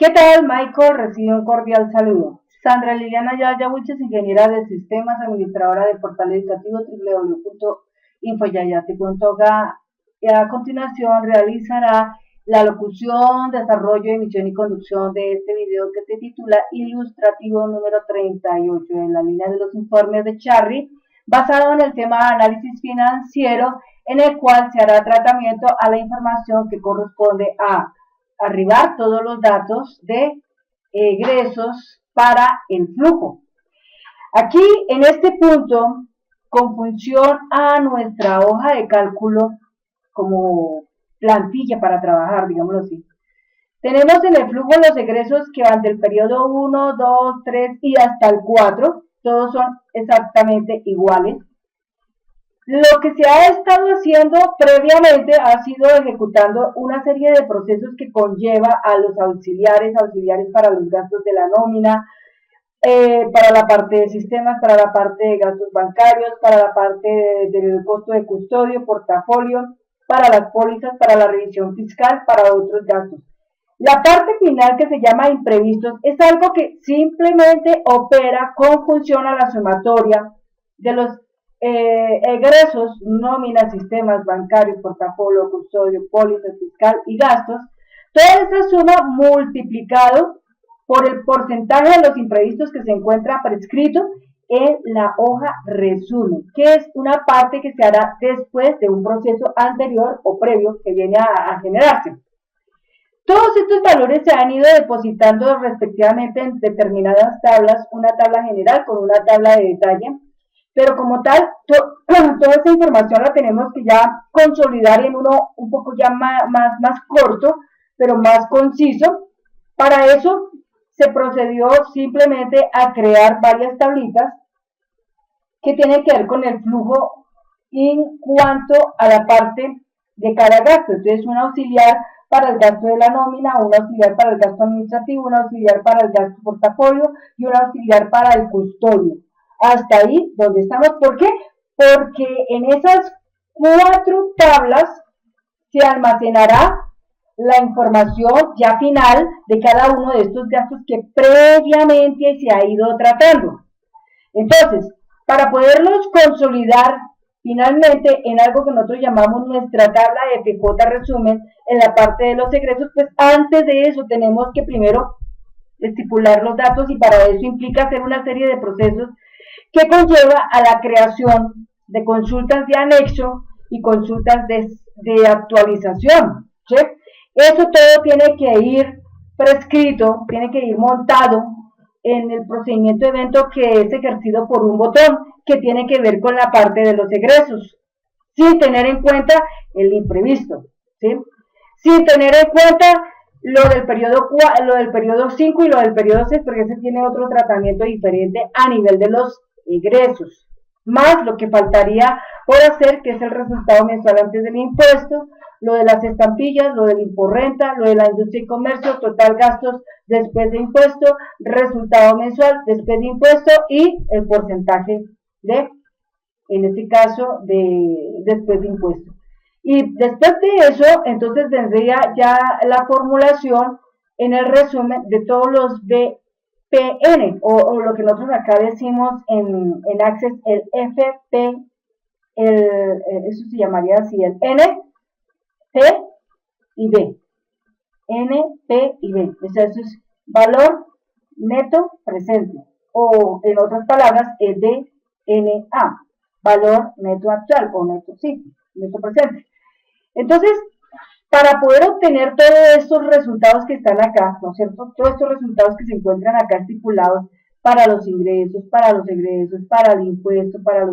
¿Qué tal, Michael? Recibe un cordial saludo. Sandra Liliana Yaya Wiches, ingeniera de sistemas, administradora del portal educativo www.infoyayate.ga. A continuación realizará la locución, desarrollo, emisión y conducción de este video que se titula Ilustrativo número 38 en la línea de los informes de Charry, basado en el tema análisis financiero, en el cual se hará tratamiento a la información que corresponde a arribar todos los datos de egresos para el flujo. Aquí, en este punto, con función a nuestra hoja de cálculo como plantilla para trabajar, digámoslo así, tenemos en el flujo los egresos que van del periodo 1, 2, 3 y hasta el 4, todos son exactamente iguales. Lo que se ha estado haciendo previamente ha sido ejecutando una serie de procesos que conlleva a los auxiliares para los gastos de la nómina, para la parte de sistemas, para la parte de gastos bancarios, para la parte del costo de custodio, portafolio, para las pólizas, para la revisión fiscal, para otros gastos. La parte final, que se llama imprevistos, es algo que simplemente opera con función a la sumatoria de los egresos, nóminas, sistemas bancarios, portafolio, custodio, póliza fiscal y gastos. Toda esa suma multiplicado por el porcentaje de los imprevistos que se encuentra prescrito en la hoja resumen, que es una parte que se hará después de un proceso anterior o previo que viene a generarse. Todos estos valores se han ido depositando respectivamente en determinadas tablas, una tabla general con una tabla de detalle, pero como tal, toda esa información la tenemos que ya consolidar en uno un poco ya más corto, pero más conciso. Para eso se procedió simplemente a crear varias tablitas que tienen que ver con el flujo en cuanto a la parte de cada gasto. Entonces, un auxiliar para el gasto de la nómina, un auxiliar para el gasto administrativo, un auxiliar para el gasto portafolio y un auxiliar para el custodio. Hasta ahí donde estamos. ¿Por qué? Porque en esas 4 tablas se almacenará la información ya final de cada uno de estos gastos que previamente se ha ido tratando. Entonces, para poderlos consolidar finalmente en algo que nosotros llamamos nuestra tabla de FJ resumen, en la parte de los egresos, pues antes de eso tenemos que primero estipular los datos, y para eso implica hacer una serie de procesos que conlleva a la creación de consultas de anexo y consultas de actualización, ¿sí? Eso todo tiene que ir prescrito, tiene que ir montado en el procedimiento de evento que es ejercido por un botón que tiene que ver con la parte de los egresos, sin tener en cuenta el imprevisto, ¿sí? Sin tener en cuenta lo del periodo 5 y lo del periodo 6, porque ese tiene otro tratamiento diferente a nivel de los egresos, más lo que faltaría por hacer, que es el resultado mensual antes del impuesto, lo de las estampillas, lo del imporrenta, lo de la industria y comercio, total gastos después de impuesto, resultado mensual después de impuesto y el porcentaje de, en este caso, después de impuesto. Y después de eso, entonces vendría ya la formulación en el resumen de todos los BPN, o lo que nosotros acá decimos en Access, el FP, eso se llamaría así, el N, P y B. N, P y B. O sea, eso es valor neto presente. O en otras palabras, el DNA, valor neto actual o neto, sí, neto presente. Entonces, para poder obtener todos estos resultados que están acá, ¿no es cierto? Todos estos resultados que se encuentran acá estipulados para los ingresos, para los egresos, para el impuesto, para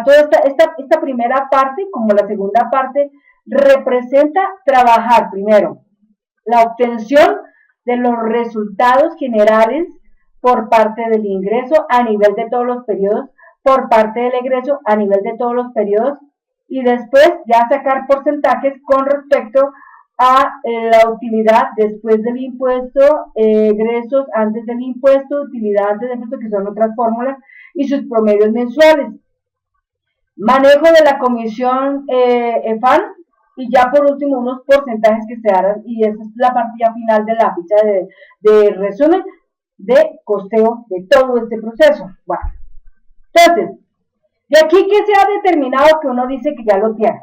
toda esta primera parte, como la segunda parte, representa trabajar primero la obtención de los resultados generales por parte del ingreso a nivel de todos los periodos, por parte del egreso a nivel de todos los periodos, y después ya sacar porcentajes con respecto a la utilidad después del impuesto, egresos antes del impuesto, utilidad antes del impuesto, que son otras fórmulas, y sus promedios mensuales. Manejo de la comisión EFAN y ya por último unos porcentajes que se darán, y esa es la partida final de la ficha de resumen de costeo de todo este proceso. Bueno, entonces, de aquí que se ha determinado que uno dice que ya lo tiene.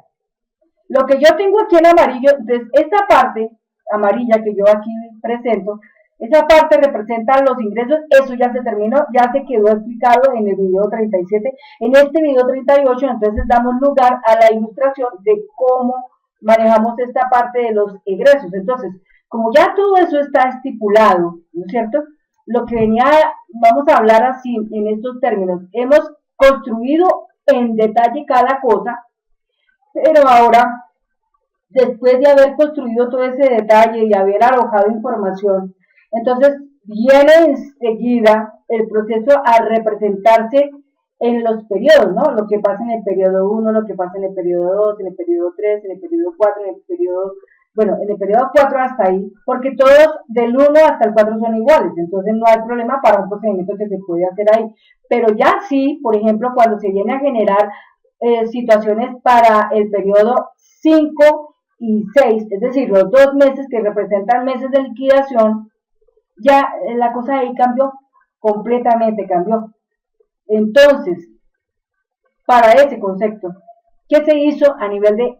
Lo que yo tengo aquí en amarillo, entonces esta parte amarilla que yo aquí presento, esa parte representa los ingresos, eso ya se terminó, ya se quedó explicado en el video 37. En este video 38, entonces damos lugar a la ilustración de cómo manejamos esta parte de los ingresos. Entonces, como ya todo eso está estipulado, ¿no es cierto? Lo que venía, vamos a hablar así, en estos términos, hemos construido en detalle cada cosa, pero ahora, después de haber construido todo ese detalle y haber arrojado información, entonces viene enseguida el proceso a representarse en los periodos, ¿no? Lo que pasa en el periodo 1, lo que pasa en el periodo 2, en el periodo 3, en el periodo 4, en el periodo, bueno, en el periodo 4 hasta ahí, porque todos del 1 hasta el 4 son iguales, entonces no hay problema para un procedimiento que se puede hacer ahí. Pero ya sí, por ejemplo, cuando se viene a generar situaciones para el periodo 5 y 6, es decir, los 2 meses que representan meses de liquidación, ya la cosa ahí cambió, completamente cambió. Entonces, para ese concepto, ¿qué se hizo a nivel de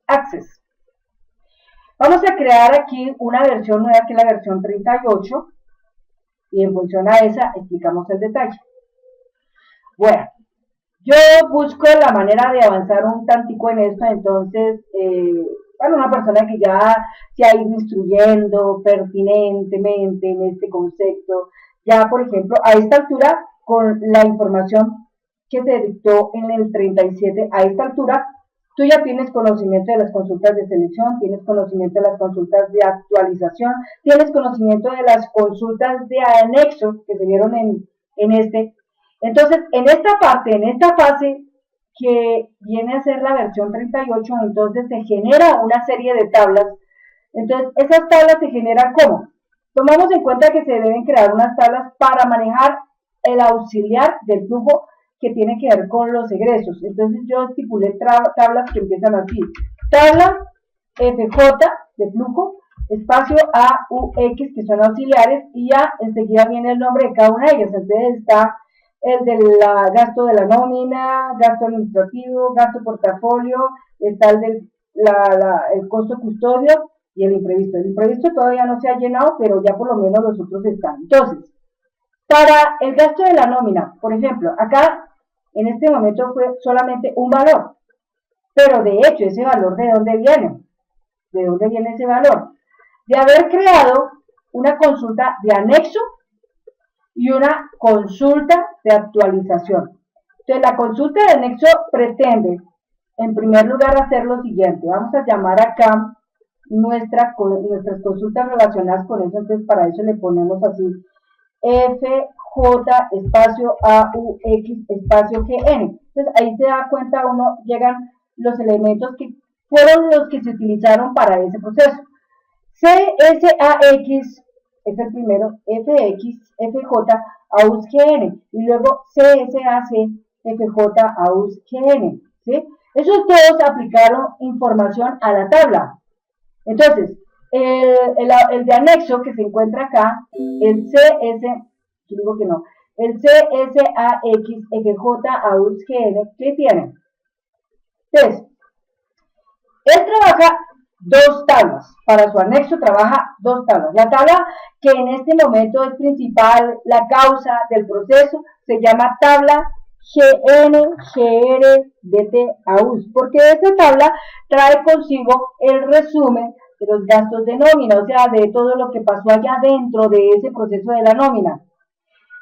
Access? Vamos a crear aquí una versión nueva que es la versión 38 y en función a esa explicamos el detalle. Bueno, yo busco la manera de avanzar un tantico en esto, entonces, para una persona que ya se ha ido instruyendo pertinentemente en este concepto, ya por ejemplo, a esta altura, con la información que se dictó en el 37, a esta altura, tú ya tienes conocimiento de las consultas de selección, tienes conocimiento de las consultas de actualización, tienes conocimiento de las consultas de anexo que se vieron en este. Entonces, en esta parte, en esta fase que viene a ser la versión 38, entonces se genera una serie de tablas. Entonces, esas tablas se generan ¿cómo? Tomamos en cuenta que se deben crear unas tablas para manejar el auxiliar del flujo que tiene que ver con los egresos. Entonces, yo estipulé tablas que empiezan así. Tabla FJ de flujo, espacio AUX, que son auxiliares, y ya enseguida viene el nombre de cada una de ellas. Entonces, está el del gasto de la nómina, gasto administrativo, gasto portafolio, está el del el costo custodio y el imprevisto. El imprevisto todavía no se ha llenado, pero ya por lo menos los otros están. Entonces, para el gasto de la nómina, por ejemplo, acá en este momento fue solamente un valor, pero de hecho ese valor ¿de dónde viene? ¿De dónde viene ese valor? De haber creado una consulta de anexo y una consulta de actualización. Entonces, la consulta de anexo pretende, en primer lugar, hacer lo siguiente. Vamos a llamar acá nuestras consultas relacionadas con eso. Entonces, para eso le ponemos así, FJ espacio AUX espacio GN. Entonces, ahí se da cuenta uno, llegan los elementos que fueron los que se utilizaron para ese proceso. CSAX es el primero, FX, FJ, AUX, GN, y luego CSAC, FJ, AUX, GN, ¿sí? Esos todos aplicaron información a la tabla. Entonces, el de anexo que se encuentra acá, el yo digo que no, el CSAX, FJ, AUX, GN, ¿qué tiene? Entonces, él trabaja 2 tablas, para su anexo trabaja 2 tablas. La tabla que en este momento es principal, la causa del proceso, se llama tabla GN, GR, DT, AUS, porque esta tabla trae consigo el resumen de los gastos de nómina, o sea, de todo lo que pasó allá dentro de ese proceso de la nómina.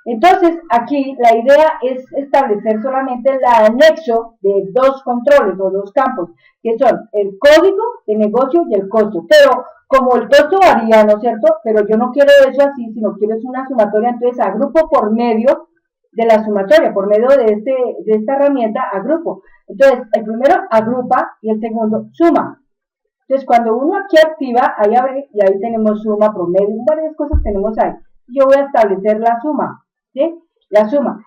Entonces, aquí la idea es establecer solamente el anexo de 2 controles o 2 campos, que son el código de negocio y el costo. Pero como el costo varía, ¿no es cierto? Pero yo no quiero eso así, sino quiero es una sumatoria, entonces agrupo por medio de la sumatoria, por medio de esta herramienta agrupo. Entonces, el primero agrupa y el segundo suma. Entonces, cuando uno aquí activa, ahí abre y ahí tenemos suma, promedio, varias cosas tenemos ahí. Yo voy a establecer la suma. ¿Sí? La suma.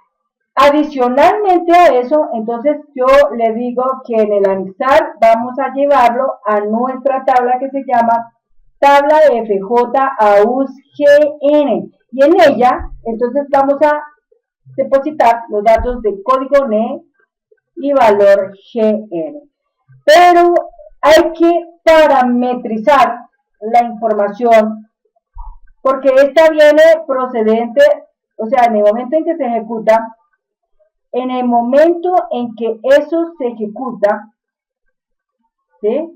Adicionalmente a eso, entonces yo le digo que en el anexar vamos a llevarlo a nuestra tabla que se llama tabla de FJ-AUS-GN, y en ella entonces vamos a depositar los datos de código NE y valor GN. Pero hay que parametrizar la información porque esta viene procedente, o sea, en el momento en que se ejecuta, en el momento en que eso se ejecuta, ¿sí?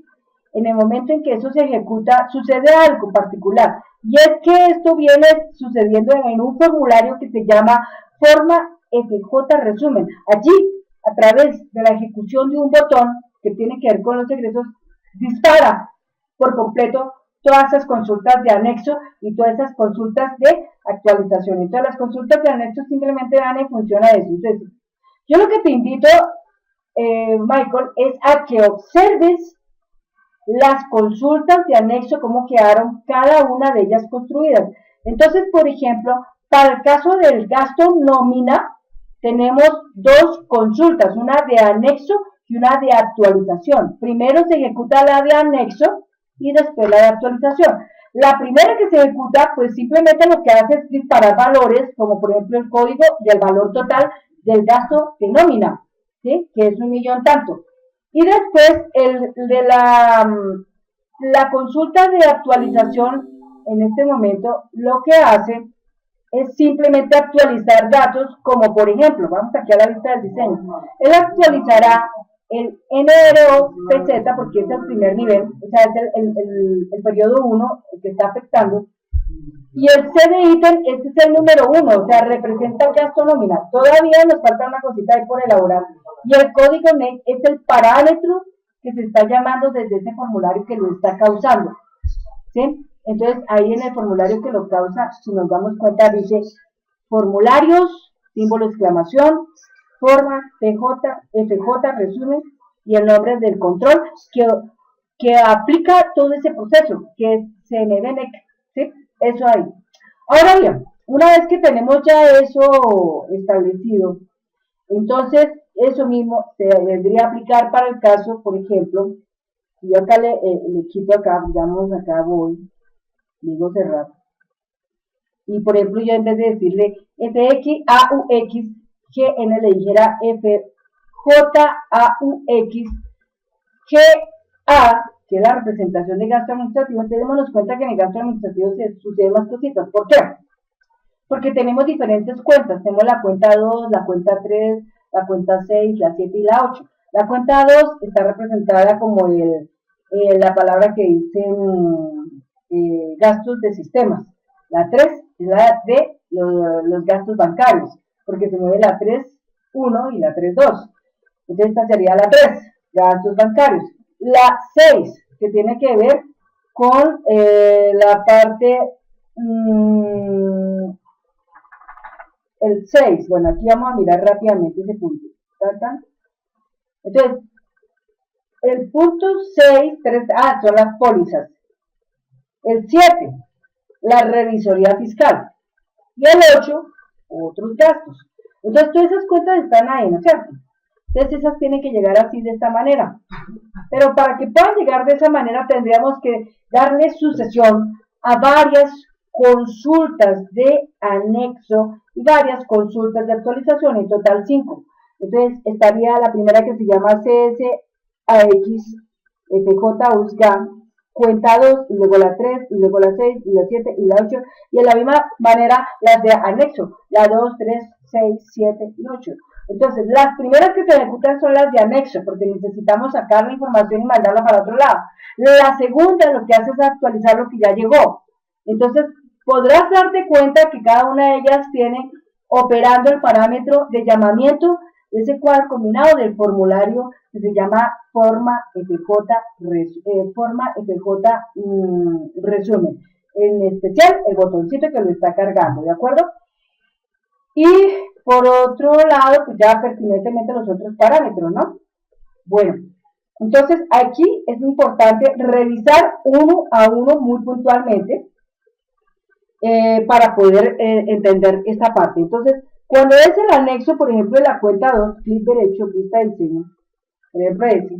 En el momento en que eso se ejecuta, sucede algo particular. Y es que esto viene sucediendo en un formulario que se llama forma FJ resumen. Allí, a través de la ejecución de un botón que tiene que ver con los egresos, dispara por completo todas esas consultas de anexo y todas esas consultas de actualización. Y todas las consultas de anexo simplemente van en función a eso. Entonces, yo lo que te invito, Michael, es a que observes las consultas de anexo, cómo quedaron cada una de ellas construidas. Entonces, por ejemplo, para el caso del gasto nómina, tenemos dos consultas, una de anexo y una de actualización. Primero se ejecuta la de anexo y después la de actualización. La primera que se ejecuta, pues simplemente lo que hace es disparar valores, como por ejemplo el código y el valor total del gasto de nómina, ¿sí? Que es 1.000.000 tanto. Y después el de la consulta de actualización, en este momento, lo que hace es simplemente actualizar datos, como por ejemplo, vamos aquí a la vista del diseño, él actualizará el NRO-PZ, porque es el primer nivel, o sea, es el periodo 1 el que está afectando, y el C de ítem, este es el número 1, o sea, representa el gasto nominal. Todavía nos falta una cosita ahí por elaborar. Y el código NEC es el parámetro que se está llamando desde ese formulario que lo está causando. ¿Sí? Entonces, ahí en el formulario que lo causa, si nos damos cuenta, dice formularios, símbolo de exclamación, forma, FJ, resumen, y el nombre del control que aplica todo ese proceso, que es CMDNEC. ¿Sí? Eso ahí. Ahora bien, una vez que tenemos ya eso establecido, entonces eso mismo se vendría a aplicar para el caso, por ejemplo, si yo acá le quito acá, digamos acá voy, digo cerrar, y por ejemplo yo en vez de decirle FX, AUX, GN le dijera FJ, AUX, GA, que es la representación de gasto administrativo. Entonces démonos cuenta que en el gasto administrativo se suceden más cositas. ¿Por qué? Porque tenemos diferentes cuentas. Tenemos la cuenta 2, la cuenta 3, la cuenta 6, la 7 y la 8. La cuenta 2 está representada como la palabra que dice gastos de sistemas. La 3 es la de los gastos bancarios, porque se mueve la 3.1 y la 3.2. Entonces esta sería la 3, gastos bancarios. La 6, que tiene que ver con la parte, el 6, bueno, aquí vamos a mirar rápidamente ese punto. Entonces, el punto 6, 3, son las pólizas. El 7, la revisoría fiscal. Y el 8, otros gastos. Entonces, todas esas cuentas están ahí, ¿no es cierto? Entonces, esas tienen que llegar así, de esta manera. Pero para que puedan llegar de esa manera, tendríamos que darle sucesión a varias consultas de anexo y varias consultas de actualización, en total 5. Entonces, estaría la primera que se llama CSAX, FJ, USGA, cuenta 2, y luego la 3, y luego la 6, y la 7, y la 8, y de la misma manera las de anexo, la 2, 3, 6, 7 y 8. Entonces, las primeras que se ejecutan son las de anexo, porque necesitamos sacar la información y mandarla para otro lado. La segunda lo que hace es actualizar lo que ya llegó. Entonces, podrás darte cuenta que cada una de ellas tiene operando el parámetro de llamamiento de ese cuadro combinado del formulario que se llama forma FJ resumen. En especial, el botoncito que lo está cargando, ¿de acuerdo? Y por otro lado, pues ya pertinentemente los otros parámetros, ¿no? Bueno, entonces aquí es importante revisar uno a uno muy puntualmente para poder entender esta parte. Entonces, Cuando es el anexo, por ejemplo, de la cuenta 2, clic derecho, vista de diseño, por ejemplo ese.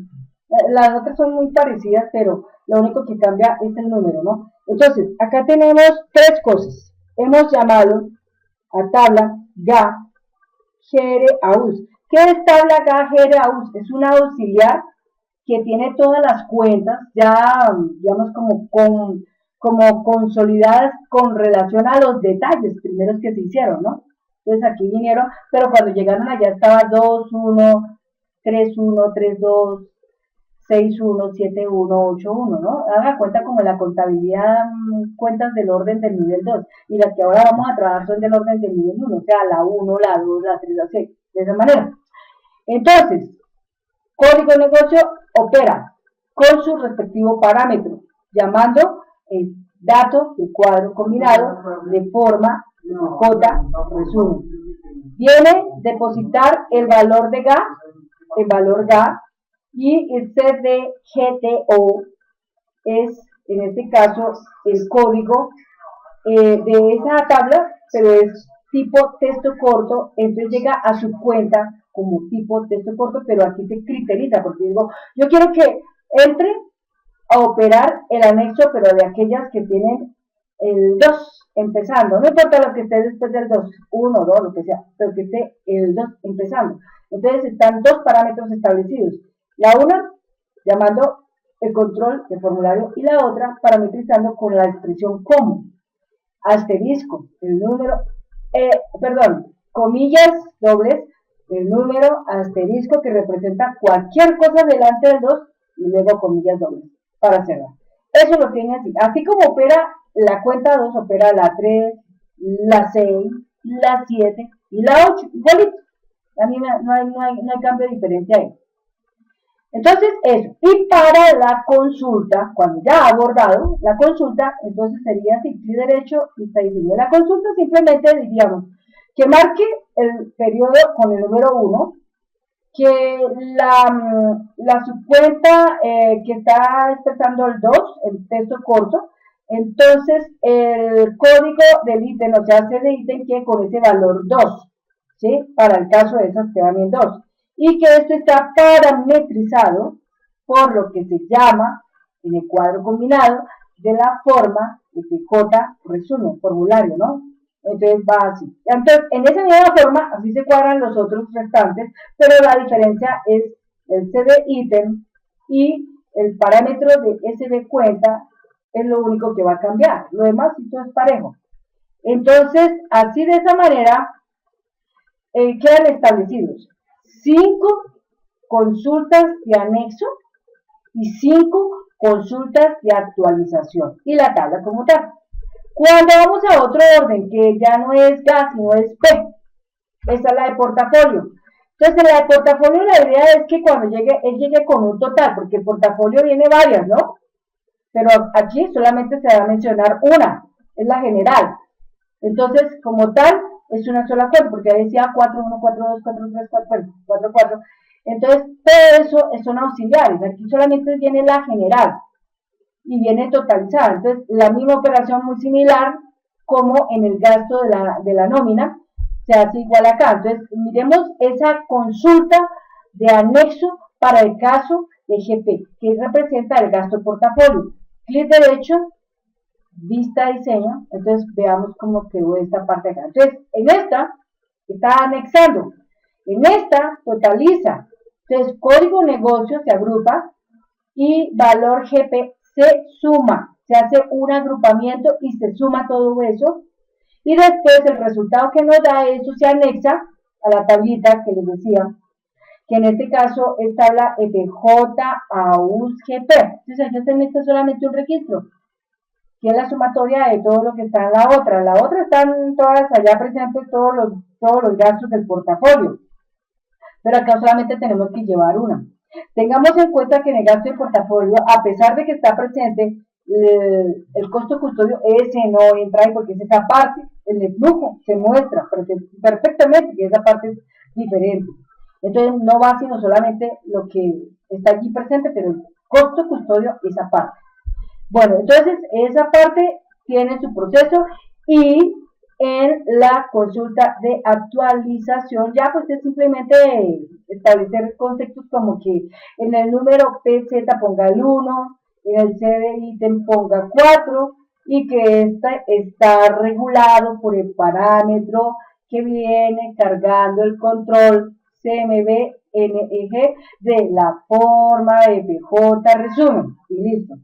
Las otras son muy parecidas, pero lo único que cambia es el número, ¿no? Entonces, acá tenemos tres cosas. Hemos llamado a tabla GA, GR, AUS. ¿Qué es tabla GA, GR, AUS? Es una auxiliar que tiene todas las cuentas ya, digamos, como consolidadas con relación a los detalles primeros que se hicieron, ¿no? Entonces aquí vinieron, pero cuando llegaron allá estaba 2, 1, 3, 1, 3, 2, 6, 1, 7, 1, 8, 1, ¿no? Haga cuenta como en la contabilidad, cuentas del orden del nivel 2, y las que ahora vamos a trabajar son del orden del nivel 1, o sea, la 1, la 2, la 3, la 6, de esa manera. Entonces, código de negocio opera con su respectivo parámetro, llamando el dato del cuadro combinado de forma J resumen. Viene depositar el valor de GA, el valor GA, y el CDGTO es, en este caso, el código de esa tabla, pero es tipo texto corto, entonces llega a su cuenta como tipo texto corto, pero aquí se criteriza, porque digo, yo quiero que entre a operar el anexo, pero de aquellas que tienen el 2 empezando, no importa lo que esté después del 2, 1, 2, lo que sea, pero que esté el 2 empezando. Entonces están dos parámetros establecidos, la una llamando el control de formulario y la otra parametrizando con la expresión como, asterisco, el número, comillas dobles, el número asterisco que representa cualquier cosa delante del 2 y luego comillas dobles para cerrar. Eso lo tiene así. Así como opera la cuenta 2, opera la 3, la 6, la 7 y la 8. Igualito. A mí no hay cambio de diferencia ahí. Entonces, eso. Y para la consulta, cuando ya ha abordado la consulta, entonces sería así, clic derecho, lista de diseño. La consulta simplemente diríamos que marque el periodo con el número 1, que la subcuenta que está expresando el 2, el texto corto, entonces el código del ítem, o sea, de ítem que con ese valor 2, ¿sí? Para el caso de esas que van en 2. Y que esto está parametrizado por lo que se llama en el cuadro combinado de la forma de que J resume, formulario, ¿no? Entonces va así. Entonces, en esa misma forma, así se cuadran los otros restantes, pero la diferencia es el CD ítem y el parámetro de SB cuenta es lo único que va a cambiar. Lo demás, todo es parejo. Entonces, así de esa manera, quedan establecidos 5 consultas de anexo y 5 consultas de actualización y la tabla como tal. Cuando vamos a otro orden, que ya no es GA, sino es P, esa es la de portafolio. Entonces, en la de portafolio la idea es que cuando llegue, él llegue con un total, porque el portafolio viene varias, ¿no? Pero aquí solamente se va a mencionar una, es la general. Entonces, como tal, es una sola cuenta, porque ahí decía 4, 1, 4, 2, 4, 3, 4, 4, 4. Entonces, todo eso son auxiliares. Aquí solamente viene la general y viene totalizada. Entonces, la misma operación muy similar como en el gasto de la nómina, se hace igual acá. Entonces, miremos esa consulta de anexo para el caso de GP, que representa el gasto de portafolio. Clic derecho, vista diseño, entonces veamos cómo quedó esta parte acá. Entonces, en esta está anexando, en esta totaliza. Entonces, código negocio se agrupa y valor GP se suma, se hace un agrupamiento y se suma todo eso, y después el resultado que nos da eso se anexa a la tablita que les decía, que en este caso es tabla FJ, AUS, GP. Entonces aquí se anexa solamente un registro, que es la sumatoria de todo lo que está en la otra. En la otra están todas allá presentes todos los gastos del portafolio, pero acá solamente tenemos que llevar una. Tengamos en cuenta que en el gasto de portafolio, a pesar de que está presente el costo custodio, ese no entra ahí porque es esa parte. En el flujo se muestra perfectamente que esa parte es diferente. Entonces no va sino solamente lo que está aquí presente, pero el costo custodio, esa parte. Bueno, entonces esa parte tiene su proceso y en la consulta de actualización, ya pues es simplemente establecer conceptos como que en el número PZ ponga el 1, en el C de ítem ponga 4 y que esta está regulado por el parámetro que viene cargando el control CMB-NEG de la forma FJ resumen y listo.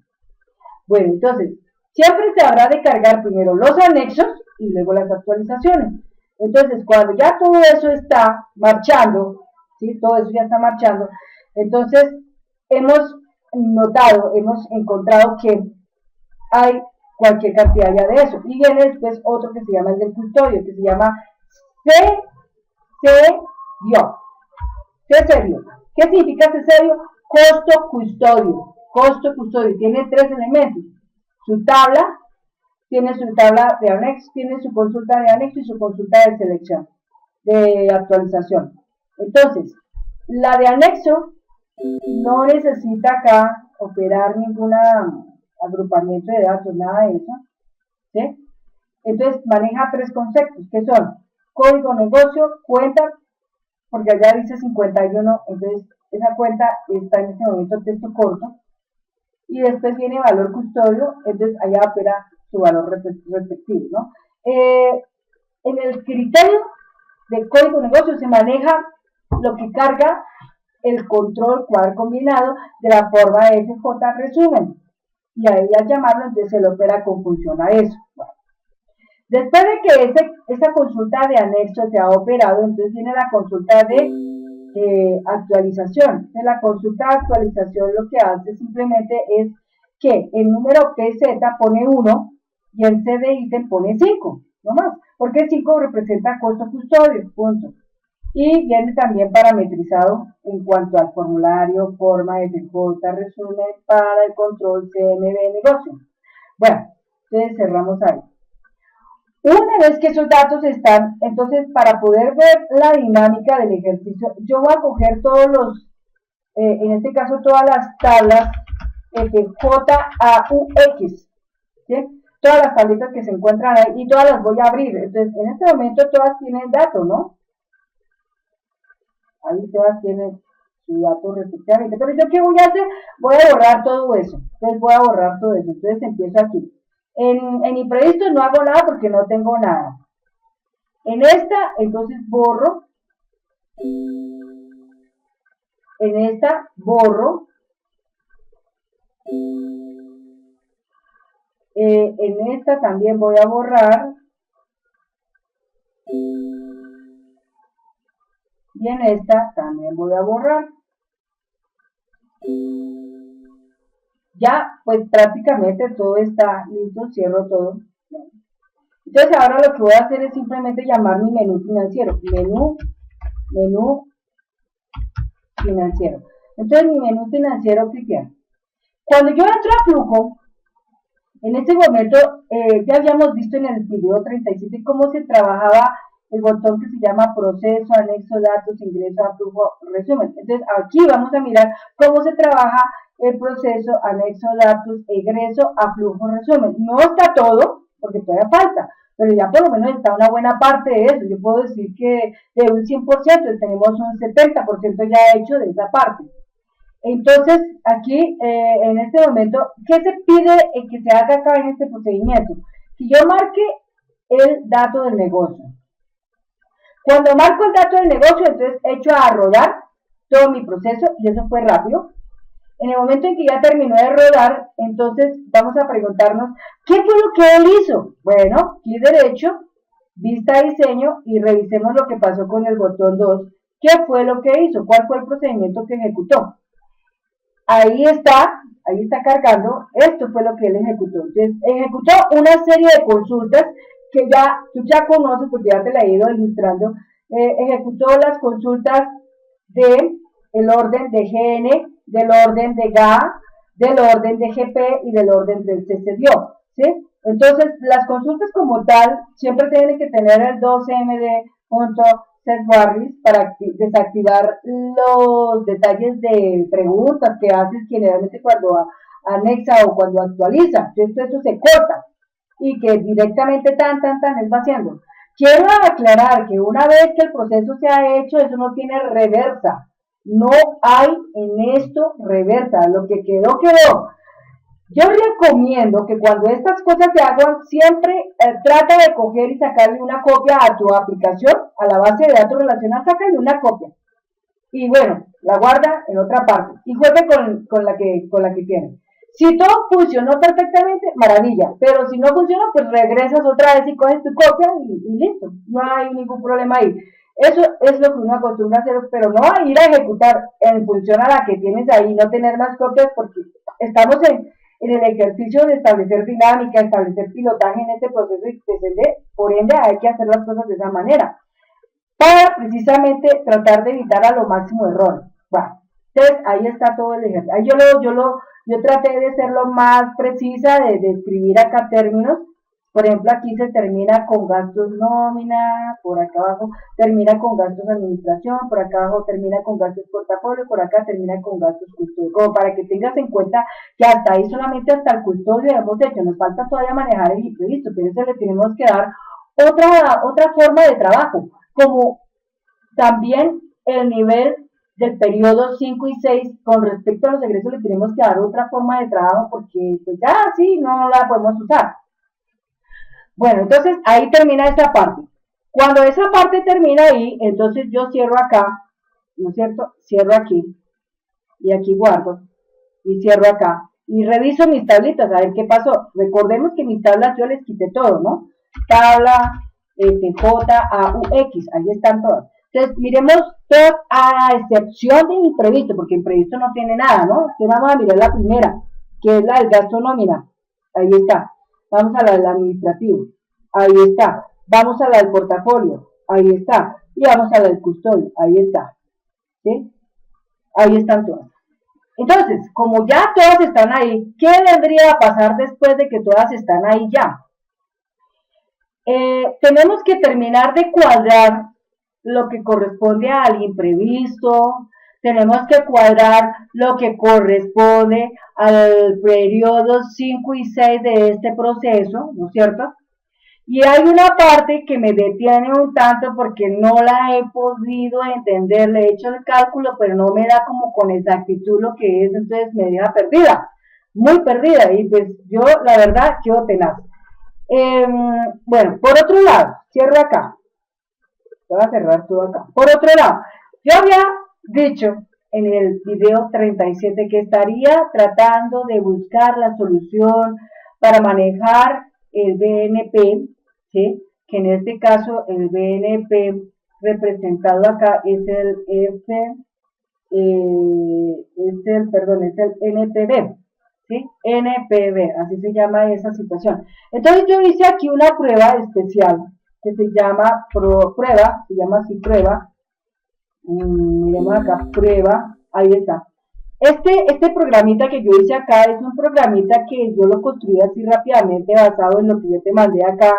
Bueno, entonces, siempre se habrá de cargar primero los anexos y luego las actualizaciones. Entonces, cuando ya todo eso está marchando, ¿sí? Todo eso ya está marchando, entonces hemos notado, hemos encontrado que hay cualquier cantidad ya de eso. Y viene después otro que se llama el del custodio, que se llama CCDIO. CCDIO. ¿Qué significa CCDIO? Costo custodio. Costo custodio. Tiene tres elementos. Su tabla, tiene su tabla de anexo, tiene su consulta de anexo y su consulta de selección, de actualización. Entonces, la de anexo no necesita acá operar ningún agrupamiento de datos, nada de eso, ¿sí? Entonces, maneja tres conceptos, que son código negocio, cuenta, porque allá dice 51, entonces esa cuenta está en este momento texto corto, y después viene valor custodio, entonces allá opera su valor respectivo, ¿no? En el criterio de código negocio se maneja lo que carga el control cuadro combinado de la forma FJ resumen, y ahí al llamarlo entonces se le opera con función a eso. Bueno. Después de que esa consulta de anexo se ha operado, entonces viene la consulta de actualización. En la consulta de actualización lo que hace simplemente es que el número PZ pone 1 y el C de ítem pone 5, no más, porque 5 representa costo custodio, punto. Y viene también parametrizado en cuanto al formulario, forma, FJ, resumen para el control CMB negocio. Bueno, entonces cerramos ahí. Una vez que esos datos están, entonces para poder ver la dinámica del ejercicio, yo voy a coger todos los, en este caso todas las tablas FJAUX, ¿sí? Todas las tablitas que se encuentran ahí y todas las voy a abrir. Entonces, en este momento todas tienen datos, ¿no? Ahí todas tienen su dato respectivamente. Pero yo, ¿qué voy a hacer? Voy a borrar todo eso. Entonces, voy a borrar todo eso. Entonces, empiezo aquí. En imprevisto no hago nada porque no tengo nada. En esta, entonces borro. En esta, borro. En esta también voy a borrar. Y en esta también voy a borrar. Ya, pues prácticamente todo está listo, cierro todo. Entonces ahora lo que voy a hacer es simplemente llamar mi menú financiero. Menú financiero. Entonces mi menú financiero, cliquear. Cuando yo entro a flujo, en este momento ya habíamos visto en el video 37 cómo se trabajaba el botón que se llama proceso, anexo, datos, ingreso a flujo, resumen. Entonces aquí vamos a mirar cómo se trabaja el proceso, anexo, datos, ingreso a flujo, resumen. No está todo, porque todavía falta, pero ya por lo menos está una buena parte de eso. Yo puedo decir que de un 100% tenemos un 70% ya hecho de esa parte. Entonces, aquí, en este momento, ¿qué se pide que se haga acá en este procedimiento? Que yo marque el dato del negocio. Cuando marco el dato del negocio, entonces echo a rodar todo mi proceso, y eso fue rápido. En el momento en que ya terminó de rodar, entonces vamos a preguntarnos, ¿qué fue lo que él hizo? Bueno, clic derecho, vista diseño, y revisemos lo que pasó con el botón 2. ¿Qué fue lo que hizo? ¿Cuál fue el procedimiento que ejecutó? Ahí está cargando, esto fue lo que él ejecutó. Entonces, ejecutó una serie de consultas que ya tú ya conoces porque ya te la he ido ilustrando. Ejecutó las consultas del orden de GN, del orden de GA, del orden de GP y del orden del CCDIO, ¿sí? Entonces, las consultas como tal siempre tienen que tener el 2cmd.setWarlist para desactivar los detalles de preguntas que haces generalmente cuando anexa o cuando actualiza. Entonces, eso se corta y que directamente tan es vaciando. Quiero aclarar que una vez que el proceso se ha hecho, eso no tiene reversa. No hay en esto reversa. Lo que quedó, quedó. Yo recomiendo que cuando estas cosas se hagan, siempre trata de coger y sacarle una copia a tu aplicación, a la base de datos relacional, sácale una copia. Y bueno, la guarda en otra parte y juegue con la que tiene. Si todo funcionó perfectamente, maravilla, pero si no funciona, pues regresas otra vez y coges tu copia y listo, no hay ningún problema ahí. Eso es lo que uno acostumbra a hacer, pero no a ir a ejecutar en función a la que tienes ahí, no tener más copias, porque estamos en el ejercicio de establecer dinámica, establecer pilotaje en este proceso y por ende hay que hacer las cosas de esa manera para precisamente tratar de evitar a lo máximo errores. Bueno, entonces ahí está todo el ejercicio. Ahí yo traté de ser lo más precisa, de escribir acá términos. Por ejemplo, aquí se termina con gastos nómina, por acá abajo termina con gastos de administración, por acá abajo termina con gastos portafolio, por acá termina con gastos custodio. Como para que tengas en cuenta que hasta ahí solamente hasta el custodio hemos hecho. Nos falta todavía manejar el imprevisto, pero eso le tenemos que dar otra forma de trabajo, como también el nivel del periodo 5 y 6 con respecto a los egresos le tenemos que dar otra forma de trabajo porque pues ya sí no la podemos usar. Bueno, entonces ahí termina esa parte. Cuando esa parte termina ahí, entonces yo cierro acá, ¿no es cierto? Cierro aquí y aquí guardo y cierro acá y reviso mis tablitas a ver qué pasó. Recordemos que mis tablas yo les quité todo, ¿no? Tabla J, A, U, X, ahí están todas. Entonces, miremos todas a excepción de imprevisto, porque imprevisto no tiene nada, ¿no? Entonces vamos a mirar la primera, que es la del gasto nómina. Ahí está. Vamos a la del administrativo. Ahí está. Vamos a la del portafolio. Ahí está. Y vamos a la del custodio. Ahí está. ¿Sí? Ahí están todas. Entonces, como ya todas están ahí, ¿qué vendría a pasar después de que todas están ahí ya? Tenemos que terminar de cuadrar lo que corresponde al imprevisto, tenemos que cuadrar lo que corresponde al periodo 5 y 6 de este proceso, ¿no es cierto? Y hay una parte que me detiene un tanto porque no la he podido entender, le he hecho el cálculo, pero no me da como con exactitud lo que es, entonces me deja perdida, muy perdida, y pues yo la verdad quedo tenaz. Bueno, por otro lado, cierro acá. Voy a cerrar todo acá. Por otro lado, yo había dicho en el video 37 que estaría tratando de buscar la solución para manejar el BNP, ¿sí? Que en este caso el BNP representado acá es el es el NPB, ¿sí? NPB, así se llama esa situación. Entonces yo hice aquí una prueba especial que se llama prueba, se llama así prueba. Miremos acá, prueba, ahí está. Este programita que yo hice acá es un programita que yo lo construí así rápidamente basado en lo que yo te mandé acá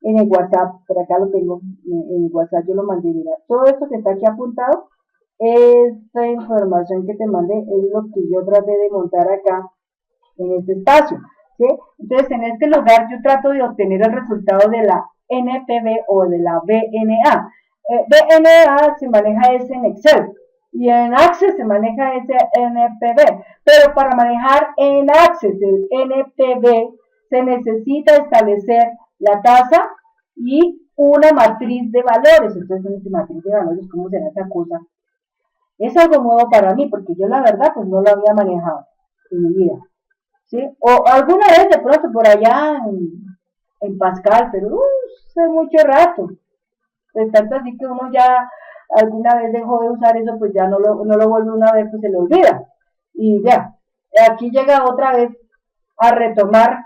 en el WhatsApp. Por acá lo tengo en el WhatsApp, yo lo mandé. Mira, todo esto que está aquí apuntado, esta información que te mandé es lo que yo traté de montar acá en este espacio, ¿sí? Entonces, en este lugar yo trato de obtener el resultado de la NPB o de la BNA. BNA se maneja ese en Excel y en Access se maneja ese NPB, pero para manejar en Access el NPB se necesita establecer la tasa y una matriz de valores. Entonces, en esta matriz de valores, ¿cómo será esa cosa? Es algo nuevo para mí porque yo la verdad pues no lo había manejado en mi vida. ¿Sí? O alguna vez de pronto por allá en Pascal, pero hace mucho rato. Pues tanto así que uno ya alguna vez dejó de usar eso, pues ya no lo vuelve una vez, pues se le olvida. Y ya, aquí llega otra vez a retomar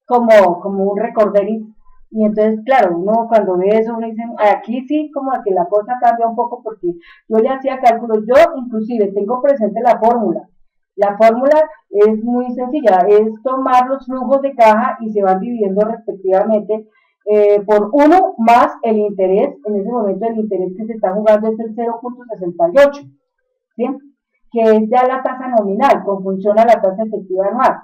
como un recorderis. Y entonces, claro, uno cuando ve eso, uno dice, aquí sí, como que la cosa cambia un poco, porque yo le hacía cálculos, yo inclusive tengo presente la fórmula. La fórmula es muy sencilla, es tomar los flujos de caja y se van dividiendo respectivamente por 1 más el interés. En ese momento el interés que se está jugando es el 0.68, ¿sí? Que es ya la tasa nominal, con función a la tasa efectiva anual.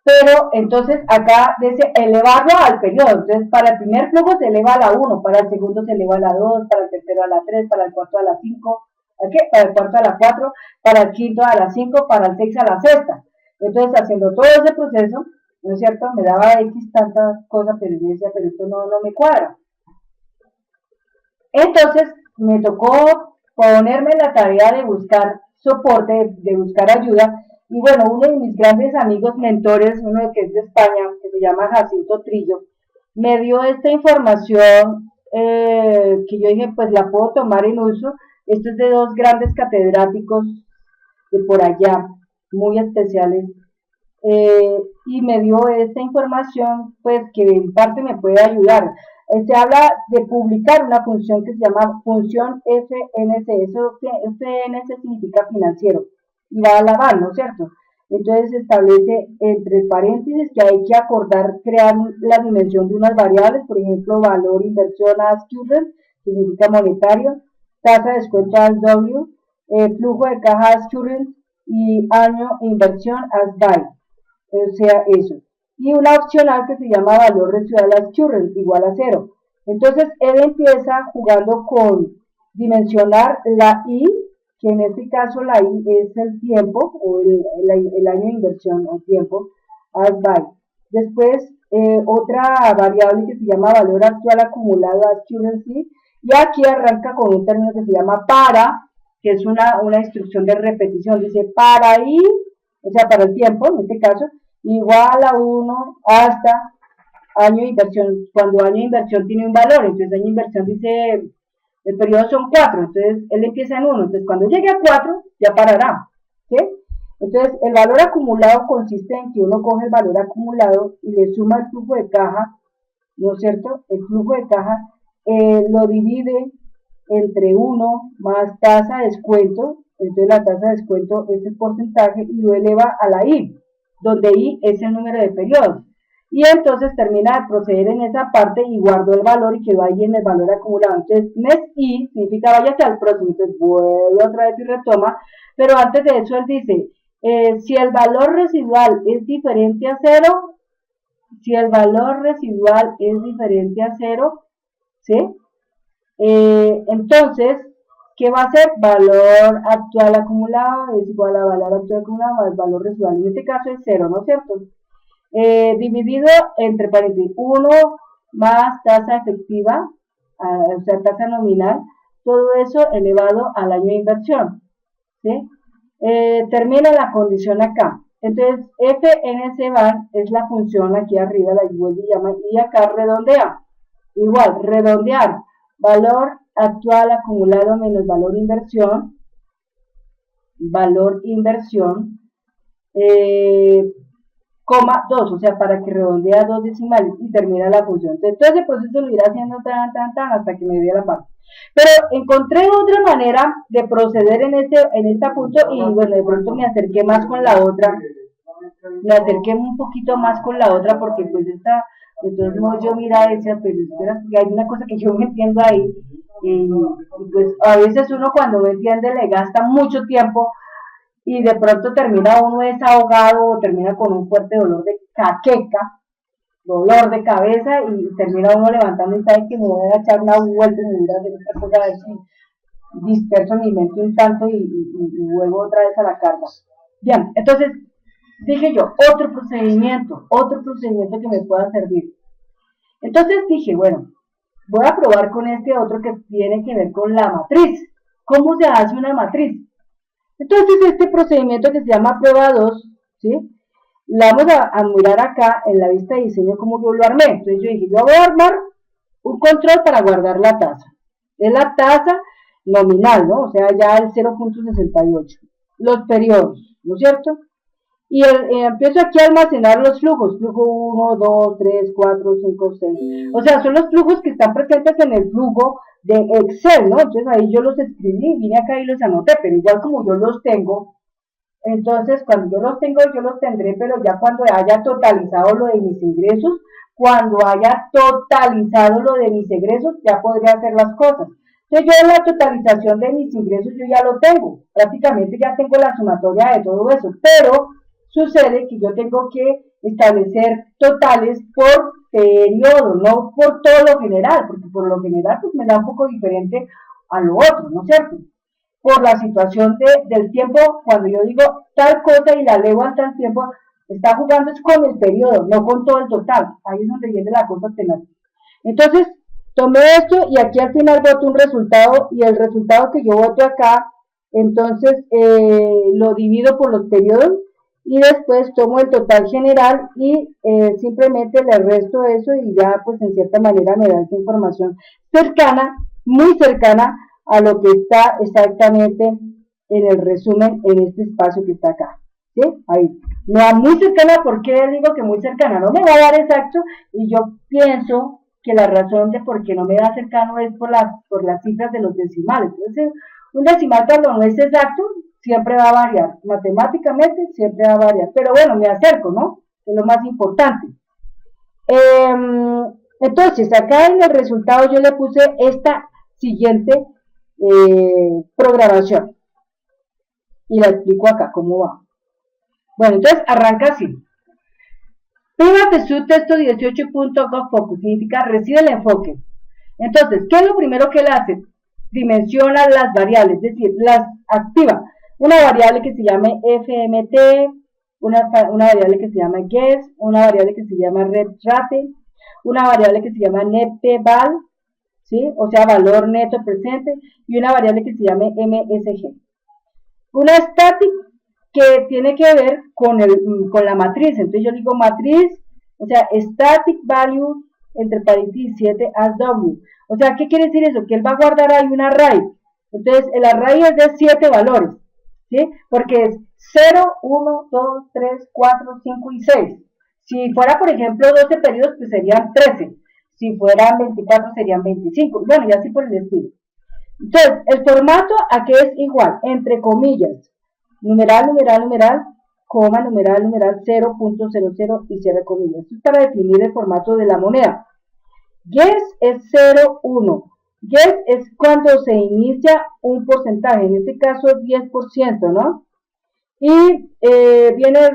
Pero entonces acá dice elevarlo al periodo. Entonces para el primer flujo se eleva a la 1, para el segundo se eleva a la 2, para el tercero a la 3, para el cuarto a la 5, ¿okay? Para el cuarto a la 4, para el quinto a la 5, para el 6 a la sexta. Entonces haciendo todo ese proceso, ¿no es cierto? Me daba X tantas cosas, pero yo decía, pero esto no me cuadra. Entonces me tocó ponerme en la tarea de buscar soporte, de buscar ayuda. Y bueno, uno de mis grandes amigos, mentores, uno que es de España, que se llama Jacinto Trillo, me dio esta información que yo dije, pues la puedo tomar en uso. Esto es de dos grandes catedráticos de por allá, muy especiales, y me dio esta información, pues que en parte me puede ayudar. Se habla de publicar una función que se llama función FNC, eso FNC significa financiero, y va a la van, ¿no es cierto? Entonces se establece entre paréntesis que hay que acordar crear la dimensión de unas variables, por ejemplo, valor, inversión, as current, que significa monetario, tasa de descuento as W, flujo de caja as current y año inversión as buy, o sea, eso. Y una opcional que se llama valor residual as current, igual a 0. Entonces, él empieza jugando con dimensionar la I, que en este caso la I es el tiempo, o el año de inversión, o tiempo, as by. Después, otra variable que se llama valor actual acumulado as currency, y aquí arranca con un término que se llama para, que es una instrucción de repetición, dice para I, o sea, para el tiempo, en este caso, igual a 1 hasta año de inversión, cuando año de inversión tiene un valor, entonces año de inversión dice, el periodo son 4, entonces él empieza en 1, entonces cuando llegue a 4 ya parará, ¿sí? Entonces el valor acumulado consiste en que uno coge el valor acumulado y le suma el flujo de caja, ¿no es cierto? El flujo de caja lo divide entre 1 más tasa de descuento, entonces la tasa de descuento es el porcentaje y lo eleva a la I, donde I es el número de periodos. Y entonces termina de proceder en esa parte y guardó el valor y quedó ahí en el valor acumulado. Entonces, mes I significa váyase al próximo, entonces vuelve otra vez y retoma, pero antes de eso él dice, si el valor residual es diferente a 0, si el valor residual es diferente a 0, ¿sí? Entonces, ¿qué va a ser? Valor actual acumulado es igual a valor actual acumulado más valor residual. En este caso es 0, ¿no es cierto? Dividido entre paréntesis 1 más tasa efectiva, o sea, tasa nominal, todo eso elevado al año de inversión, ¿sí? Termina la condición acá. Entonces, FNC bar es la función aquí arriba, la vuelve y llama, y acá redondea. Igual, redondear, valor actual acumulado menos valor inversión, coma 2, o sea, para que redondea 2 decimales y termina la función. Entonces, todo ese proceso lo irá haciendo tan hasta que me dé la parte. Pero encontré otra manera de proceder en este punto y bueno, de pronto me acerqué más con la otra, me acerqué un poquito más con la otra porque pues esta, de todos modos yo mira decía, pero espera, hay una cosa que yo me entiendo ahí y pues a veces uno cuando no entiende le gasta mucho tiempo y de pronto termina uno desahogado o termina con un fuerte dolor de caqueca, dolor de cabeza y termina uno levantando y sabe que me voy a echar una vuelta y me voy a hacer otra cosa a ver si disperso mi mente un tanto y vuelvo otra vez a la carga. Bien, entonces dije yo, otro procedimiento que me pueda servir. Entonces dije, bueno, voy a probar con este otro que tiene que ver con la matriz. ¿Cómo se hace una matriz? Entonces este procedimiento que se llama prueba 2, ¿sí? La vamos a mirar acá en la vista de diseño como yo lo armé. Entonces yo dije, yo voy a armar un control para guardar la tasa. Es la tasa nominal, ¿no? O sea, ya el 0.68. Los periodos, ¿no es cierto? Y empiezo aquí a almacenar los flujos, flujo 1, 2, 3, 4, 5, 6. O sea, son los flujos que están presentes en el flujo de Excel, ¿no? Entonces ahí yo los escribí, vine acá y los anoté, pero igual como yo los tengo, entonces cuando yo los tengo, yo los tendré, pero ya cuando haya totalizado lo de mis ingresos, cuando haya totalizado lo de mis egresos, ya podría hacer las cosas. Entonces yo en la totalización de mis ingresos yo ya lo tengo, prácticamente ya tengo la sumatoria de todo eso, pero sucede que yo tengo que establecer totales por periodo, no por todo lo general, porque por lo general pues me da un poco diferente a lo otro, ¿no es cierto? Por la situación del tiempo, cuando yo digo tal cosa y la leo al tal tiempo, está jugando es con el periodo, no con todo el total. Ahí es donde viene la cosa tenaz. Entonces, tomé esto y aquí al final voto un resultado y el resultado que yo voto acá, entonces lo divido por los periodos y después tomo el total general y simplemente le resto eso y ya pues en cierta manera me da esa información cercana, muy cercana a lo que está exactamente en el resumen en este espacio que está acá. ¿Sí? Ahí. No, muy cercana, ¿por qué digo que muy cercana? No me va a dar exacto y yo pienso que la razón de por qué no me da cercano es por las cifras de los decimales. Entonces, un decimal cuando no es exacto, siempre va a variar. Matemáticamente siempre va a variar. Pero bueno, me acerco, ¿no? Es lo más importante. Entonces, acá en el resultado yo le puse esta siguiente programación. Y la explico acá cómo va. Bueno, entonces arranca así. Pivot su texto 18.gofocus significa recibe el enfoque. Entonces, ¿qué es lo primero que él hace? Dimensiona las variables, es decir, las activa. Una variable que se llame FMT, una variable que se llama guess, una variable que se llama redrate, una variable que se llama netval, ¿sí? O sea, valor neto presente, y una variable que se llame MSG. Una static que tiene que ver con la matriz. Entonces yo digo matriz, o sea, static value entre paréntesis 7 as W. O sea, ¿qué quiere decir eso? Que él va a guardar ahí un array. Entonces, el array es de 7 valores, ¿sí? Porque es 0, 1, 2, 3, 4, 5 y 6. Si fuera, por ejemplo, 12 periodos, pues serían 13. Si fueran 24, serían 25. Bueno, y así por el estilo. Entonces, el formato aquí es igual, entre comillas, numeral, numeral, numeral, coma, numeral, numeral, 0.00 y cierre comillas. Esto es para definir el formato de la moneda. Guess es 0, 1. Guess es cuando se inicia un porcentaje, en este caso 10%, ¿no? Y viene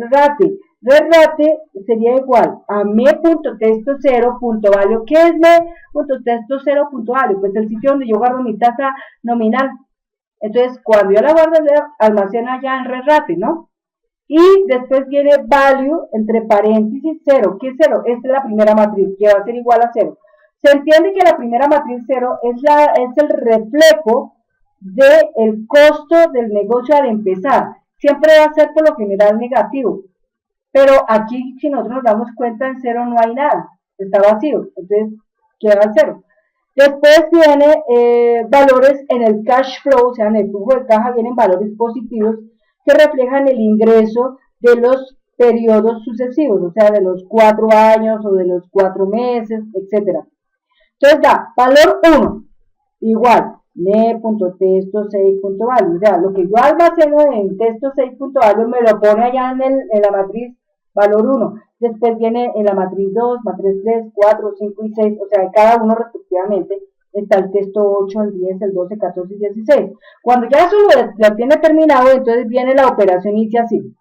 rate. Rate sería igual a me.texto0.value. ¿Qué es me.texto0.value? Pues el sitio donde yo guardo mi tasa nominal. Entonces, cuando yo la guardo, almacena ya en rate, ¿no? Y después viene value entre paréntesis 0. ¿Qué es 0? Esta es la primera matriz, que va a ser igual a 0. Se entiende que la primera matriz 0 es el reflejo del costo del negocio al empezar. Siempre va a ser por lo general negativo. Pero aquí, si nosotros nos damos cuenta, en 0 no hay nada. Está vacío. Entonces, queda 0. Después viene valores en el cash flow, o sea, en el flujo de caja vienen valores positivos que reflejan el ingreso de los periodos sucesivos, o sea, de los 4 años o de los 4 meses, etc. Entonces da valor 1, igual, me.texto6.value, o sea, lo que yo almaceno en texto6.value me lo pone allá en la matriz valor 1. Después viene en la matriz 2, matriz 3, 4, 5 y 6, o sea, en cada uno respectivamente está el texto 8, el 10, el 12, 14 y 16. Cuando ya eso lo tiene terminado, entonces viene la operación y dice así.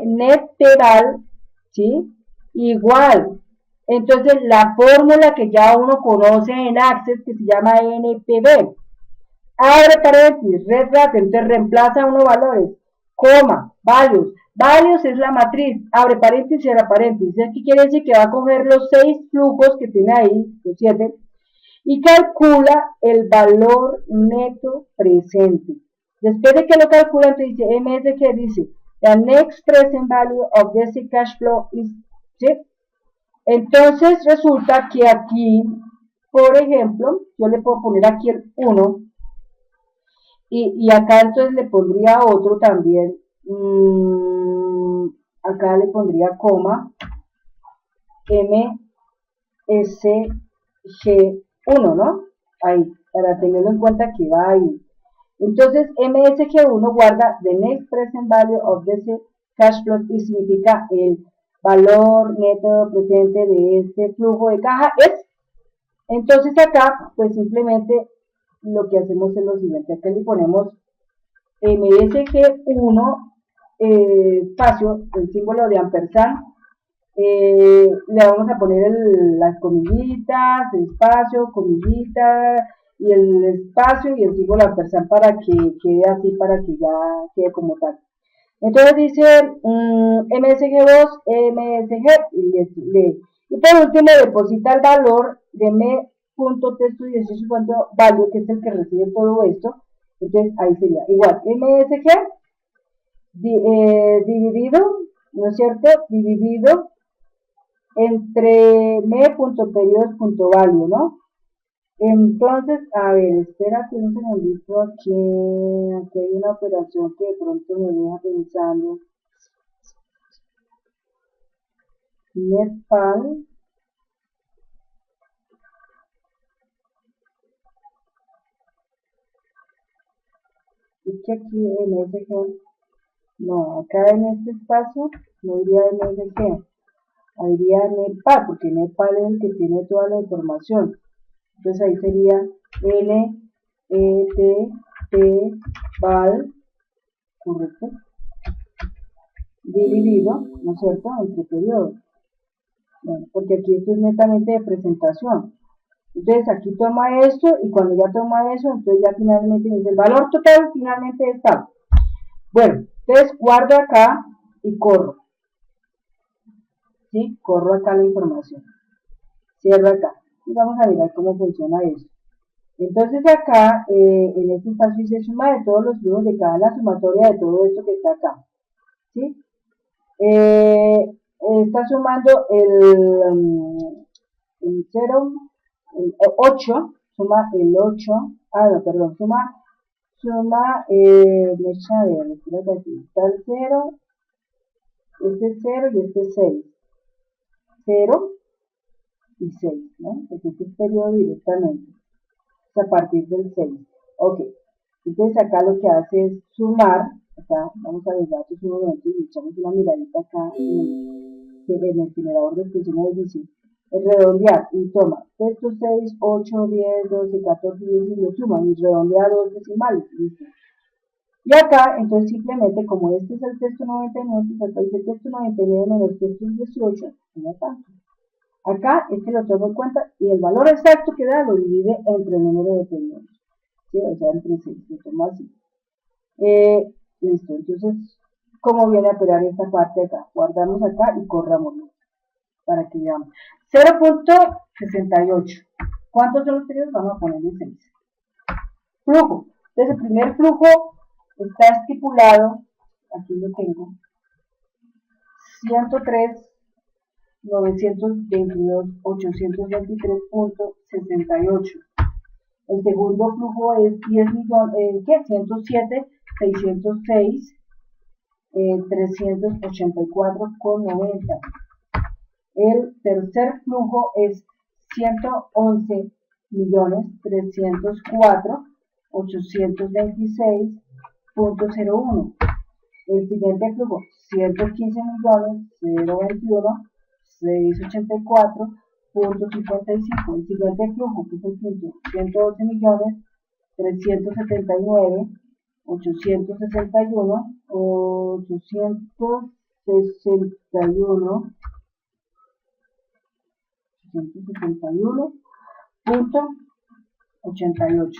Netval, ¿sí? Igual. Entonces, la fórmula que ya uno conoce en Access, que se llama NPV. Abre paréntesis, redrate, entonces reemplaza unos valores, coma, values. Values es la matriz, abre paréntesis, cierra paréntesis. ¿Qué quiere decir? Que va a coger los 6 flujos que tiene ahí, los 7, y calcula el valor neto presente. Después de que lo calcula, entonces dice MSG, dice, the next present value of this cash flow is, ¿sí? Entonces resulta que aquí, por ejemplo, yo le puedo poner aquí el 1, y acá entonces le pondría otro también, acá le pondría coma, MSG1, ¿no? Ahí, para tenerlo en cuenta que va ahí. Entonces, MSG1 guarda the next present value of this cash flow y significa el valor neto presente de este flujo de caja es. Entonces acá, pues simplemente lo que hacemos es lo siguiente, acá le ponemos MSG1 espacio, el símbolo de ampersand, le vamos a poner las comillitas, espacio, comillitas, y el espacio y el símbolo ampersand para que quede así, para que ya quede como tal. Entonces dice MSG2, MSG, y por último deposita el valor de m.texto18.value, que es el que recibe todo esto. Entonces ahí sería igual MSG dividido, ¿no es cierto? Dividido entre me.periodos.value, ¿no? Entonces, a ver, espérate un segundito, aquí hay una operación que de pronto me deja pensando. Netpal, es que aquí en MSG, no, acá en este espacio no iría MSG, ahí iría Netpal, porque Netpal es el que tiene toda la información. Entonces ahí sería N, E, T, P, val, correcto, dividido, ¿no es cierto?, entre periodos. Bueno, porque aquí esto es netamente de presentación. Entonces aquí toma esto y cuando ya toma eso, entonces ya finalmente dice el valor total finalmente es tal. Bueno, entonces guardo acá y corro. ¿Sí? Corro acá la información. Cierro acá. Y vamos a mirar cómo funciona eso. Entonces acá, en este espacio se suma de todos los flujos de cada la sumatoria de todo esto que está acá. ¿Sí? Está sumando el 0, el 8, suma el 8, no, perdón, suma, deja ver, espérate aquí, está el 0, este 0 y este 6, 0 y 6, ¿no? Porque este es periodo directamente, es a partir del 6, ok, entonces acá lo que hace es sumar, acá vamos a ver datos un momento y echamos una miradita acá en el generador de expresiones, dice, redondear y toma estos 6, 8, 10, 12, 14, 10 y lo suman y redondea dos decimales, ¿listo? Y acá, entonces simplemente como este es el texto 99, pues acá dice texto 99 menos texto 18, no tanto. Acá este lo tomo en cuenta y el valor exacto que da lo divide entre el número de periodos, ¿sí? O sea, entre 6, lo tomo así. Listo, entonces, ¿cómo viene a operar esta parte acá? Guardamos acá y corrámoslo para que veamos. 0.68. ¿Cuántos son los periodos? Vamos a ponerle 6. Flujo. Entonces, el primer flujo está estipulado, aquí lo tengo, 103.922.823.68. El segundo flujo es 10 millones, ¿qué? 107.606.384.90. El tercer flujo es 111.304.826.01. El siguiente flujo, 115.021.684.55. El siguiente flujo, que es el quinto, 111.361.88.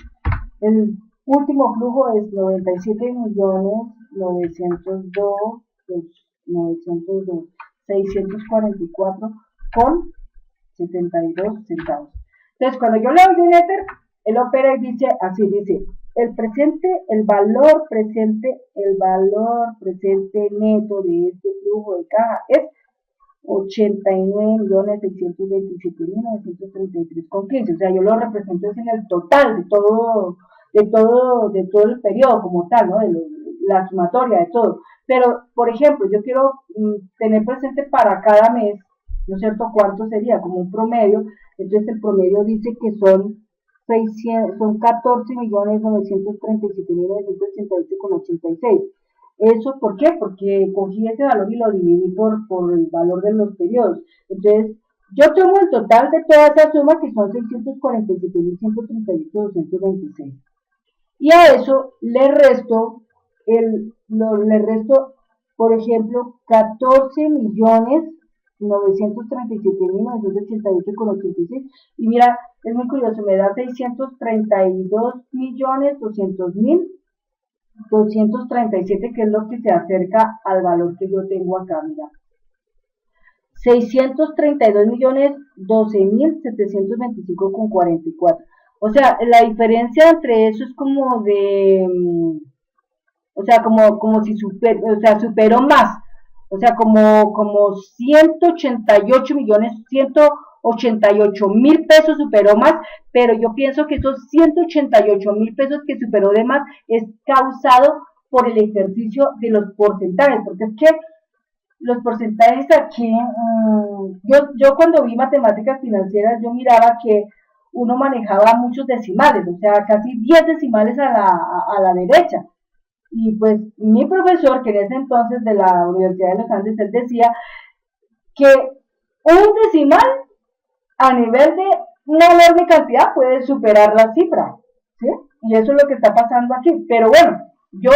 El último flujo es 97.902.644.72 centavos. Entonces, cuando yo le doy un Ether, él opera y dice, así dice, el valor presente neto de este flujo de caja es 89.627.933,15. O sea, yo lo represento en el total de todo el periodo como tal, ¿no? La sumatoria de todo. Pero, por ejemplo, yo quiero tener presente para cada mes, ¿no es cierto?, cuánto sería, como un promedio. Entonces, el promedio dice que son 14.937.988,86. ¿Eso por qué? Porque cogí ese valor y lo dividí por el valor de los periodos. Entonces, yo tomo el total de toda esa suma, que son 647.138.226. Y a eso le resto por ejemplo, 14.937.988,86. Y mira, es muy curioso, me da 632.200.237, que es lo que se acerca al valor que yo tengo acá, mira. 632.012.725,44. O sea, la diferencia entre eso es como de, o sea, como si superó más. O sea, como 188 mil pesos superó más, pero yo pienso que esos 188.000 pesos que superó de más es causado por el ejercicio de los porcentajes, porque es que los porcentajes aquí, yo cuando vi matemáticas financieras, yo miraba que uno manejaba muchos decimales, o sea, casi 10 decimales a la derecha. Y pues mi profesor, que en ese entonces de la Universidad de los Andes, él decía que un decimal a nivel de una enorme cantidad puede superar la cifra, ¿sí? Y eso es lo que está pasando aquí. Pero bueno, yo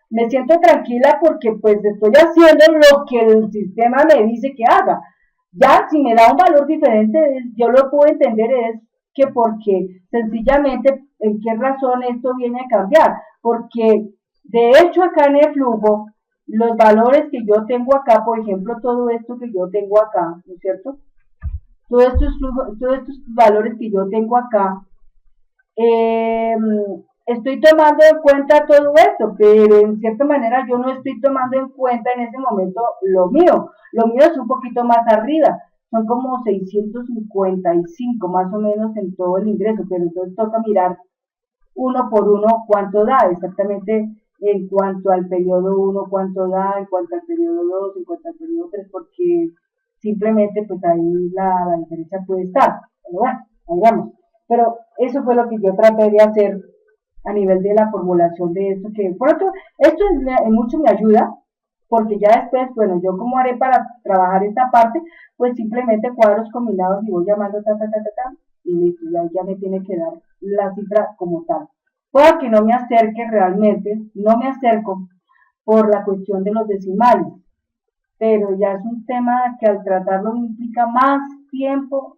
me siento tranquila porque pues estoy haciendo lo que el sistema me dice que haga. Ya si me da un valor diferente, yo lo puedo entender es que porque sencillamente en qué razón esto viene a cambiar, porque de hecho acá en el flujo, los valores que yo tengo acá, por ejemplo, todo esto que yo tengo acá, ¿no es cierto? Todos estos valores que yo tengo acá, eh, estoy tomando en cuenta todo esto, pero en cierta manera yo no estoy tomando en cuenta en ese momento lo mío. Lo mío es un poquito más arriba, son como 655 más o menos en todo el ingreso, pero entonces toca mirar uno por uno cuánto da exactamente en cuanto al periodo 1, cuánto da, en cuanto al periodo 2, en cuanto al periodo 3, porque simplemente pues ahí la diferencia puede estar. Pero bueno, ahí vamos. Pero eso fue lo que yo traté de hacer a nivel de la formulación de esto, que por otro, esto mucho me ayuda, porque ya después, bueno, yo como haré para trabajar esta parte, pues simplemente cuadros combinados y voy llamando y listo, ya me tiene que dar la cifra como tal. Pueda que no me acerque realmente, no me acerco por la cuestión de los decimales, pero ya es un tema que al tratarlo implica más tiempo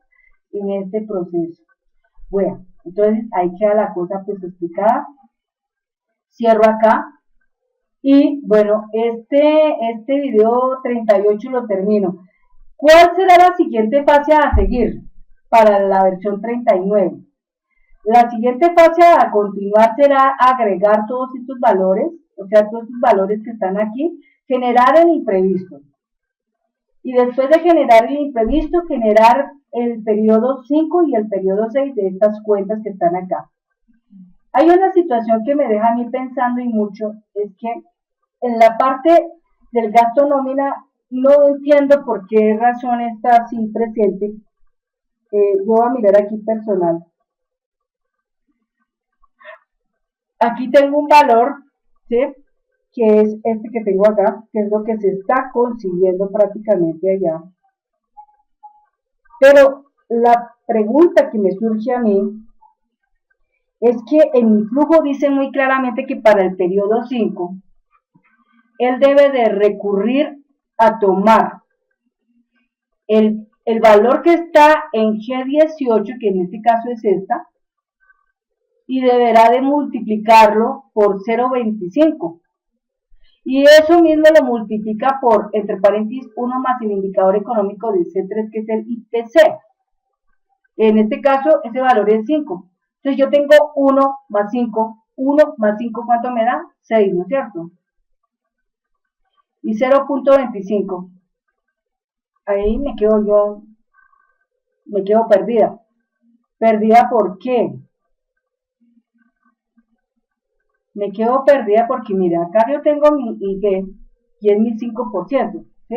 en este proceso. Bueno, entonces ahí queda la cosa pues explicada. Cierro acá. Y bueno, este video 38 lo termino. ¿Cuál será la siguiente fase a seguir para la versión 39? La siguiente fase a continuar será agregar todos estos valores, o sea, todos estos valores que están aquí, generar el imprevisto. Y después de generar el imprevisto, generar el periodo 5 y el periodo 6 de estas cuentas que están acá. Hay una situación que me deja a mí pensando y mucho, es que en la parte del gasto nómina no entiendo por qué razón está así presente. Yo voy a mirar aquí personal. Aquí tengo un valor, ¿sí? Que es este que tengo acá, que es lo que se está consiguiendo prácticamente allá. Pero la pregunta que me surge a mí es que en mi flujo dice muy claramente que para el periodo 5, él debe de recurrir a tomar el valor que está en G18, que en este caso es esta, y deberá de multiplicarlo por 0,25. Y eso mismo lo multiplica por, entre paréntesis, 1 más el indicador económico del C3, que es el IPC. En este caso, ese valor es 5. Entonces yo tengo 1 más 5. 1 más 5, ¿cuánto me da? 6, ¿no es cierto? Y 0,25. Ahí me quedo perdida. ¿Perdida por qué? Me quedo perdida porque, mira, acá yo tengo mi IP y es mi 5%, ¿sí?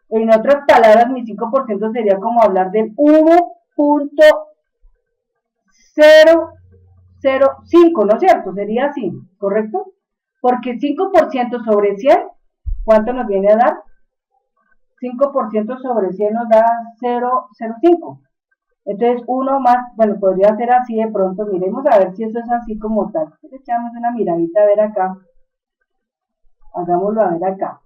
En otras palabras, mi 5% sería como hablar del 1.005, ¿no es cierto? Sería así, ¿correcto? Porque 5% sobre 100, ¿cuánto nos viene a dar? 5% sobre 100 nos da 0,05. Entonces, 1 más, bueno, podría ser así de pronto. Miremos a ver si eso es así como tal. Entonces, echamos una miradita a ver acá. Hagámoslo a ver acá.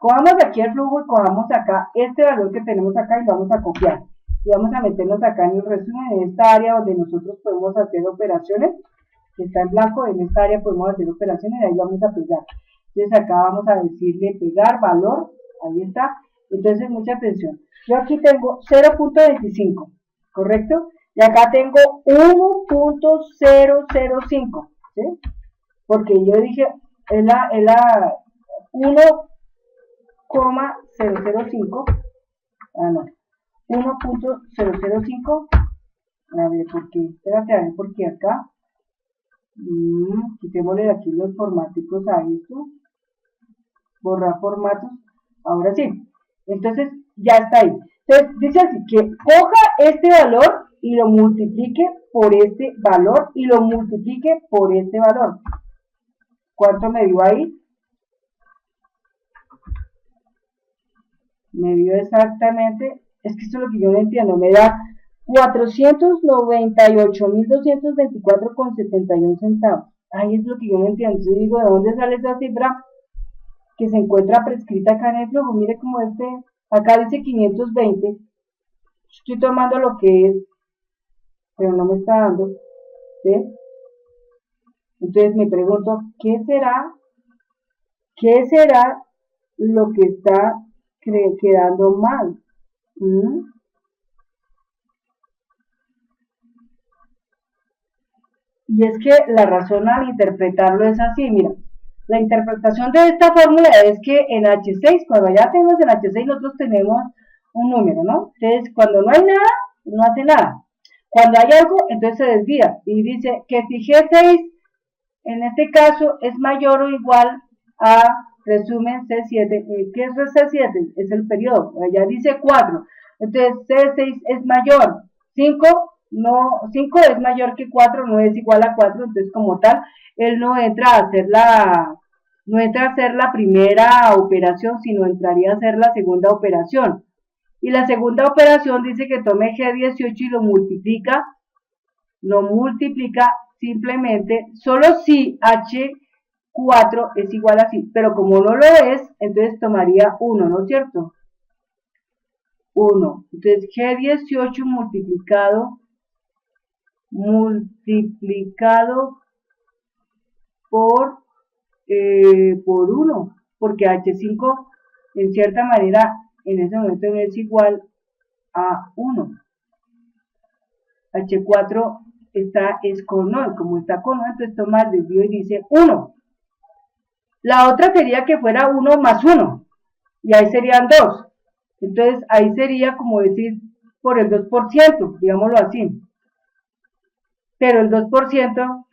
Cojamos aquí el flujo y cojamos acá este valor que tenemos acá y lo vamos a copiar. Y vamos a meternos acá en el resumen, en esta área donde nosotros podemos hacer operaciones, que está en blanco, en esta área podemos hacer operaciones y ahí vamos a pegar. Entonces acá vamos a decirle pegar valor, ahí está. Entonces mucha atención. Yo aquí tengo 0.25, ¿correcto? Y acá tengo 1.005, ¿sí? Porque yo dije, es la 1,005, no, 1.005, a ver, espérate, a ver, porque acá, quitémosle aquí los formáticos a esto, borrar formatos, ahora sí, entonces ya está ahí. Entonces dice así, que coja este valor y lo multiplique por este valor y lo multiplique por este valor. ¿Cuánto me dio ahí? Me dio exactamente, es que esto es lo que yo no entiendo, me da 498.224,71 centavos. Ahí es lo que yo no entiendo. Yo digo, ¿de dónde sale esa cifra que se encuentra prescrita acá en el flujo? Mire como acá dice 520. Estoy tomando lo que es, pero no me está dando, ¿sí? Entonces me pregunto, ¿qué será lo que está quedando mal? Y es que la razón al interpretarlo es así, mira, la interpretación de esta fórmula es que en H6, cuando ya tenemos el H6, nosotros tenemos un número, ¿no? Entonces, cuando no hay nada, no hace nada. Cuando hay algo, entonces se desvía y dice que si G6, en este caso, es mayor o igual a, resumen, C7. ¿Qué es C7? Es el periodo, ya dice 4. Entonces, C6 es mayor, 5 es mayor que 4, no es igual a 4, entonces como tal, él no entra a hacer la primera operación, sino entraría a hacer la segunda operación. Y la segunda operación dice que tome G18 y lo multiplica simplemente, solo si H4 es igual a sí, pero como no lo es, entonces tomaría 1, ¿no es cierto? 1, entonces G18 multiplicado por 1, porque H5 en cierta manera en ese momento no es igual a 1. H4 es con 1, como está con 1, entonces toma el desvío y dice 1. La otra sería que fuera 1 más 1, y ahí serían 2. Entonces ahí sería como decir por el 2%, digámoslo así. Pero el 2%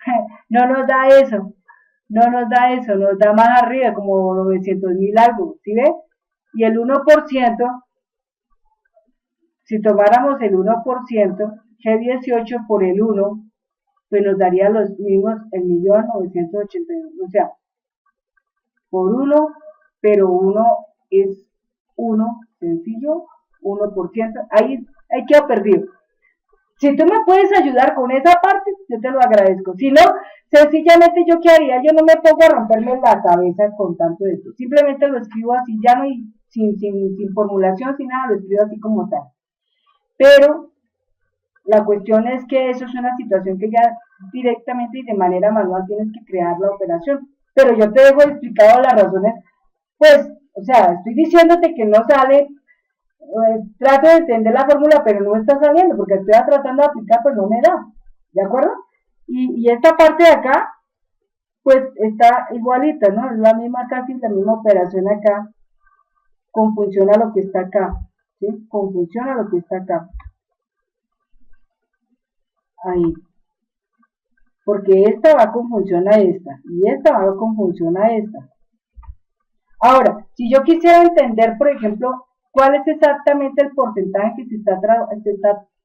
no nos da eso, nos da más arriba, como 900.000 algo, ¿sí ve? Y el 1%, si tomáramos el 1%, G18 por el 1, pues nos daría los mismos, 1.982.000, o sea, por 1, pero 1 es 1, sencillo, 1%, ahí queda perdido. Si tú me puedes ayudar con esa parte, yo te lo agradezco. Si no, sencillamente yo qué haría, yo no me pongo a romperme la cabeza con tanto de esto. Simplemente lo escribo así, ya no hay, sin formulación, sin nada, lo escribo así como tal. Pero la cuestión es que eso es una situación que ya directamente y de manera manual tienes que crear la operación. Pero yo te dejo explicado las razones, pues, o sea, estoy diciéndote que no sale. Trato de entender la fórmula, pero no está saliendo, porque estoy tratando de aplicar, pero no me da, ¿de acuerdo? Y esta parte de acá, pues está igualita, ¿no? Es la misma, casi la misma operación acá, con función a lo que está acá, ¿sí? Con función a lo que está acá. Ahí. Porque esta va con función a esta, y esta va con función a esta. Ahora, si yo quisiera entender, por ejemplo, ¿cuál es exactamente el porcentaje que se está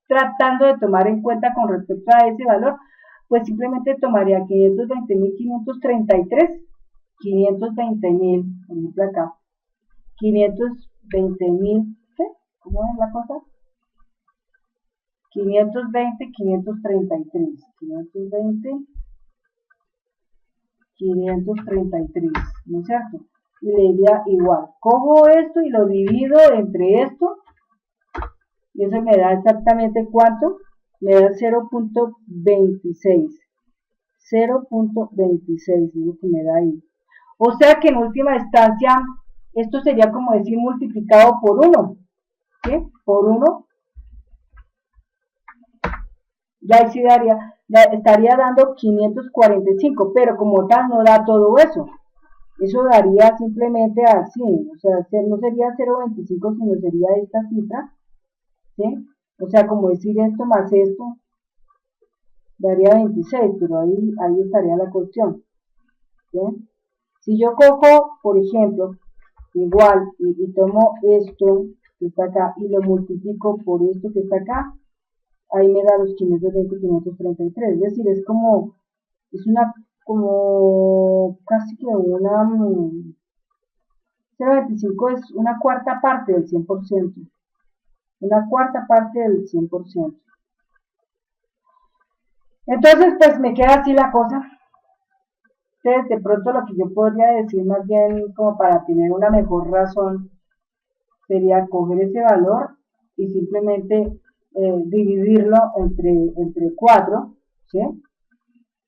tratando de tomar en cuenta con respecto a ese valor? Pues simplemente tomaría 520.533, 520.000, por ejemplo acá, 520.000, ¿qué? ¿Cómo es la cosa? 520, 533, 520, 533, ¿no es cierto? y le diría igual. Cojo esto y lo divido entre esto, y eso me da exactamente ¿cuánto? Me da 0.26. 0.26 es lo que me da ahí. O sea que en última instancia, esto sería como decir multiplicado por 1. ¿Sí? Por 1. Ya ahí sí estaría dando 545, pero como tal no da todo eso. Eso daría simplemente así, o sea, no sería 0.25, sino sería esta cifra, ¿sí? O sea, como decir esto más esto, daría 26, pero ahí estaría la cuestión, ¿sí? Si yo cojo, por ejemplo, igual, y tomo esto que está acá, y lo multiplico por esto que está acá, ahí me da los 520, 533, es decir, es como casi que una, 0.25 es una cuarta parte del 100%, una cuarta parte del 100%. Entonces, pues me queda así la cosa. Entonces, de pronto lo que yo podría decir más bien como para tener una mejor razón sería coger ese valor y simplemente dividirlo entre 4, ¿sí?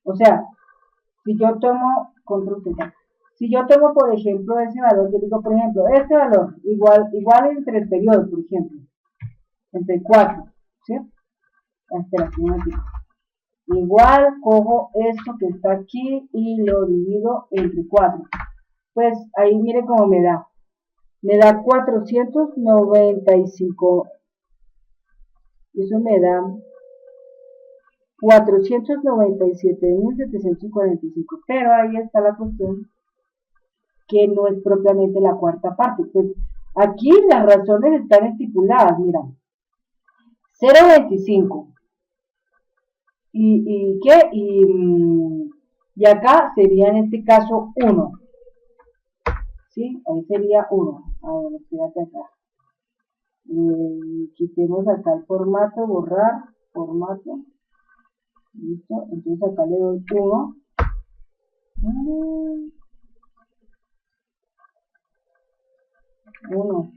O sea, si yo tomo, si yo tomo, por ejemplo, ese valor, yo digo, por ejemplo, este valor, igual entre el periodo, por ejemplo, entre 4, ¿sí? Espera, un momentito. Igual cojo esto que está aquí y lo divido entre 4. Pues ahí mire cómo me da. Me da 495. Eso me da 497.745. Pero ahí está la cuestión que no es propiamente la cuarta parte. Pues aquí las razones están estipuladas, mira. 0.25. ¿Y qué? Y acá sería en este caso 1. ¿Sí? Ahí sería 1. A ver, espérate acá. Quitemos acá el formato, borrar, formato. Listo. Entonces acá le doy 1. 1.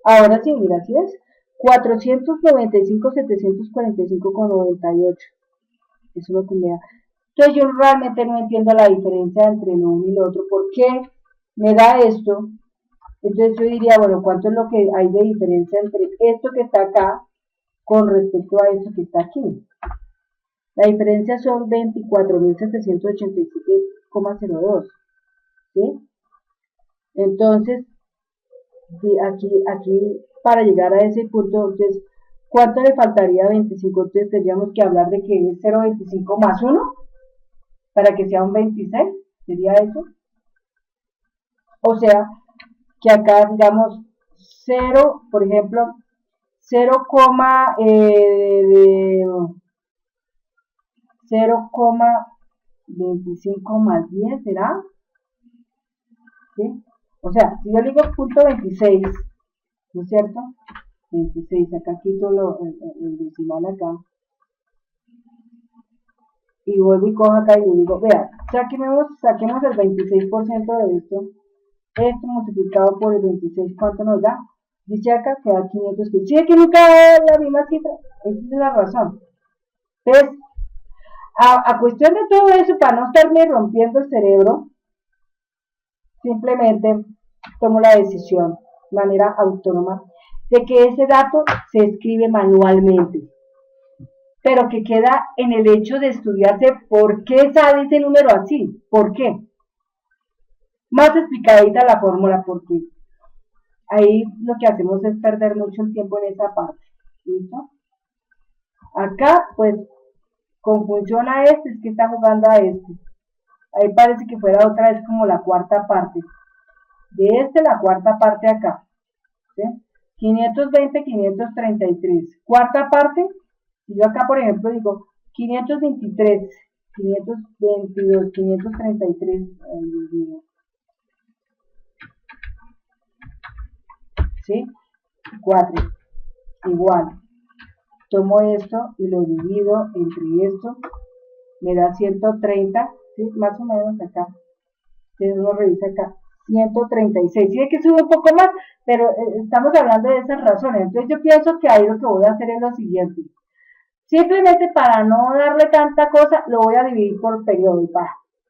Ahora sí, mira, ¿sí es? 495.745,98. Eso es lo que me da. Entonces yo realmente no entiendo la diferencia entre lo uno y lo otro. ¿Por qué me da esto? Entonces yo diría, bueno, ¿cuánto es lo que hay de diferencia entre esto que está acá con respecto a esto que está aquí? La diferencia son 24.787,02. ¿Sí? Entonces, aquí para llegar a ese punto, entonces, ¿cuánto le faltaría a 25? Entonces tendríamos que hablar de que es 0.25 más 1 para que sea un 26, ¿sería eso? O sea, que acá digamos 0, por ejemplo, 0,25 más 10 será, ¿sí? O sea, si yo digo punto 26, ¿no es cierto? 26, acá quito el decimal acá, y vuelvo y cojo acá y le digo, vea, saquemos el 26% de esto multiplicado por el 26, ¿cuánto nos da? Dice acá que da 500, que sí, que nunca da la misma cifra, esa es la razón. Entonces, a cuestión de todo eso, para no estarme rompiendo el cerebro, simplemente tomo la decisión de manera autónoma de que ese dato se escribe manualmente, pero que queda en el hecho de estudiarse por qué sale ese número así, por qué. Más explicadita la fórmula, porque ahí lo que hacemos es perder mucho tiempo en esa parte. ¿Listo? Acá, pues, con función a este, es que está jugando a este. Ahí parece que fuera otra vez como la cuarta parte. De este, la cuarta parte acá. ¿Sí? 520, 533. Cuarta parte, si yo acá, por ejemplo, digo 523, 522, 533, ay, Dios mío. ¿Sí? 4. Igual. Tomo esto y lo divido entre esto. Me da 130, ¿sí? Más o menos acá. Entonces uno revisa acá. 136. Sí, es que sube un poco más, pero estamos hablando de esas razones. Entonces yo pienso que ahí lo que voy a hacer es lo siguiente. Simplemente para no darle tanta cosa, lo voy a dividir por periodo y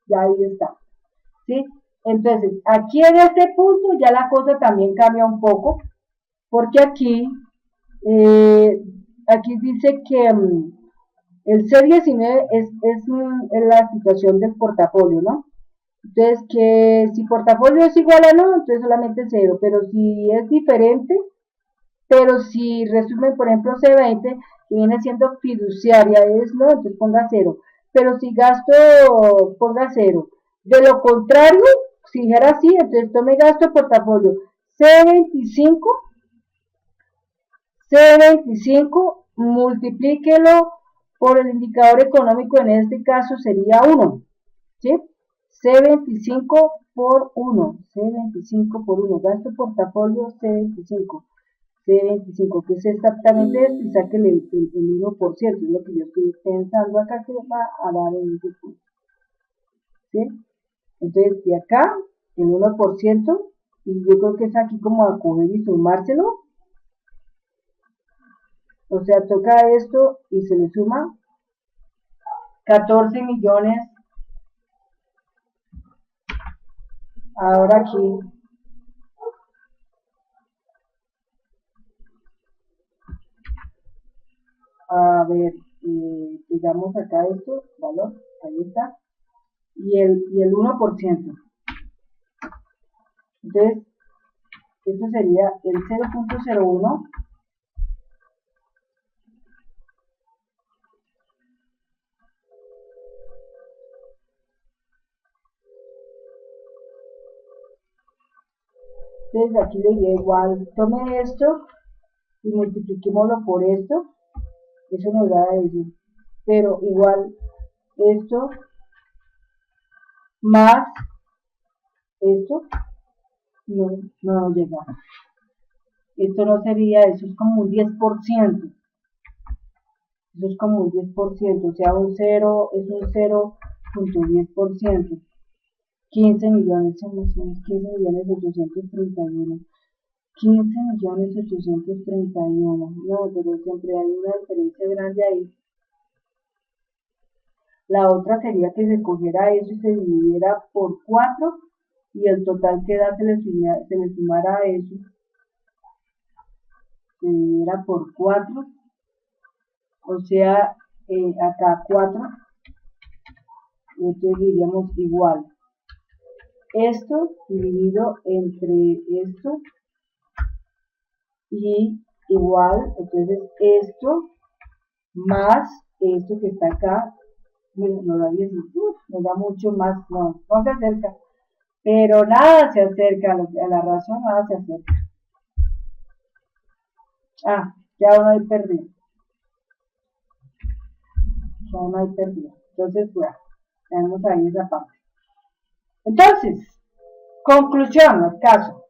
ya ahí está. ¿Sí? Entonces, aquí en este punto ya la cosa también cambia un poco, porque aquí dice que el C19 es la situación del portafolio, ¿no? Entonces, que si portafolio es igual a no, entonces solamente 0, pero si es diferente, pero si resumen, por ejemplo, C20, que viene siendo fiduciaria, es no, entonces ponga 0, pero si gasto, ponga 0. De lo contrario, si dijera así, entonces tome gasto portafolio C25, C25, multiplíquelo por el indicador económico, en este caso sería 1, ¿sí? C25 por 1, C25 por 1, gasto portafolio C25, C25, que es exactamente esto, y saquen el 1%, es lo que yo estoy pensando acá que va a dar en este punto, ¿sí? Entonces, de acá, el 1%, y yo creo que es aquí como a coger y sumárselo, o sea, toca esto y se le suma 14 millones. Ahora aquí, a ver, digamos acá esto, valor, ahí está, y el 1%. Entonces, esto sería el 0.01, entonces aquí le diría igual, tome esto y multipliquémoslo por esto, eso nos da eso, pero igual esto más esto no llega, esto no sería, eso es como un 10%, eso es como un 10%, o sea, un 0 es un 0.10%, 15 millones, 15 millones 831, 15 millones 831, no, pero siempre hay una diferencia grande ahí. La otra sería que se cogiera eso y se dividiera por 4 y el total que da se le sumara a eso, se dividiera por 4, o sea, acá 4, entonces diríamos igual. Esto dividido entre esto y igual, entonces esto más esto que está acá, nos da 10, nos da mucho más, no se acerca, pero nada se acerca a la razón, nada se acerca. Ya no hay perdido. Ya no hay perdido. Entonces, bueno, tenemos ahí esa parte. Entonces, conclusión, caso.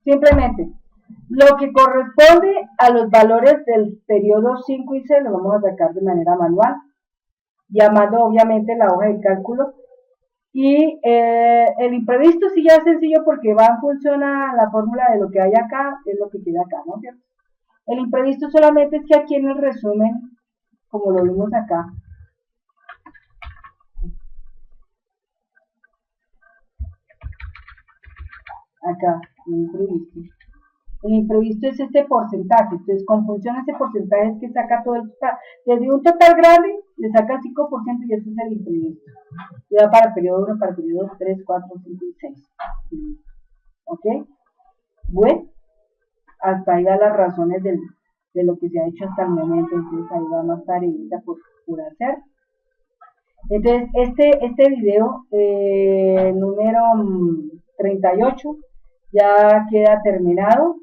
Simplemente, lo que corresponde a los valores del periodo 5 y 6 lo vamos a sacar de manera manual, llamando obviamente la hoja de cálculo. Y el imprevisto sí ya es sencillo porque va en función a la fórmula de lo que hay acá, es lo que queda acá, ¿no es cierto? El imprevisto solamente es que aquí en el resumen, como lo vimos acá, el imprevisto. El imprevisto es este porcentaje, entonces con función a ese porcentaje es que saca todo el total. Desde un total grande le saca el 5% y eso es el imprevisto. Y va para el periodo 1, para el periodo 2, 3, 4, 5 y 6. ¿Ok? Bueno, hasta ahí van las razones de lo que se ha hecho hasta el momento, entonces ahí va más tareita por hacer. Entonces, este video número 38 ya queda terminado.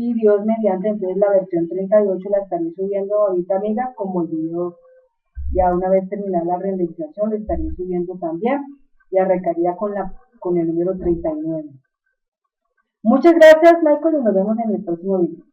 Y Dios mediante, entonces la versión 38 la estaré subiendo ahorita, amiga, como el video, ya una vez terminada la renderización, la estaré subiendo también, y arrancaría con el número 39. Muchas gracias, Michael, y nos vemos en el próximo video.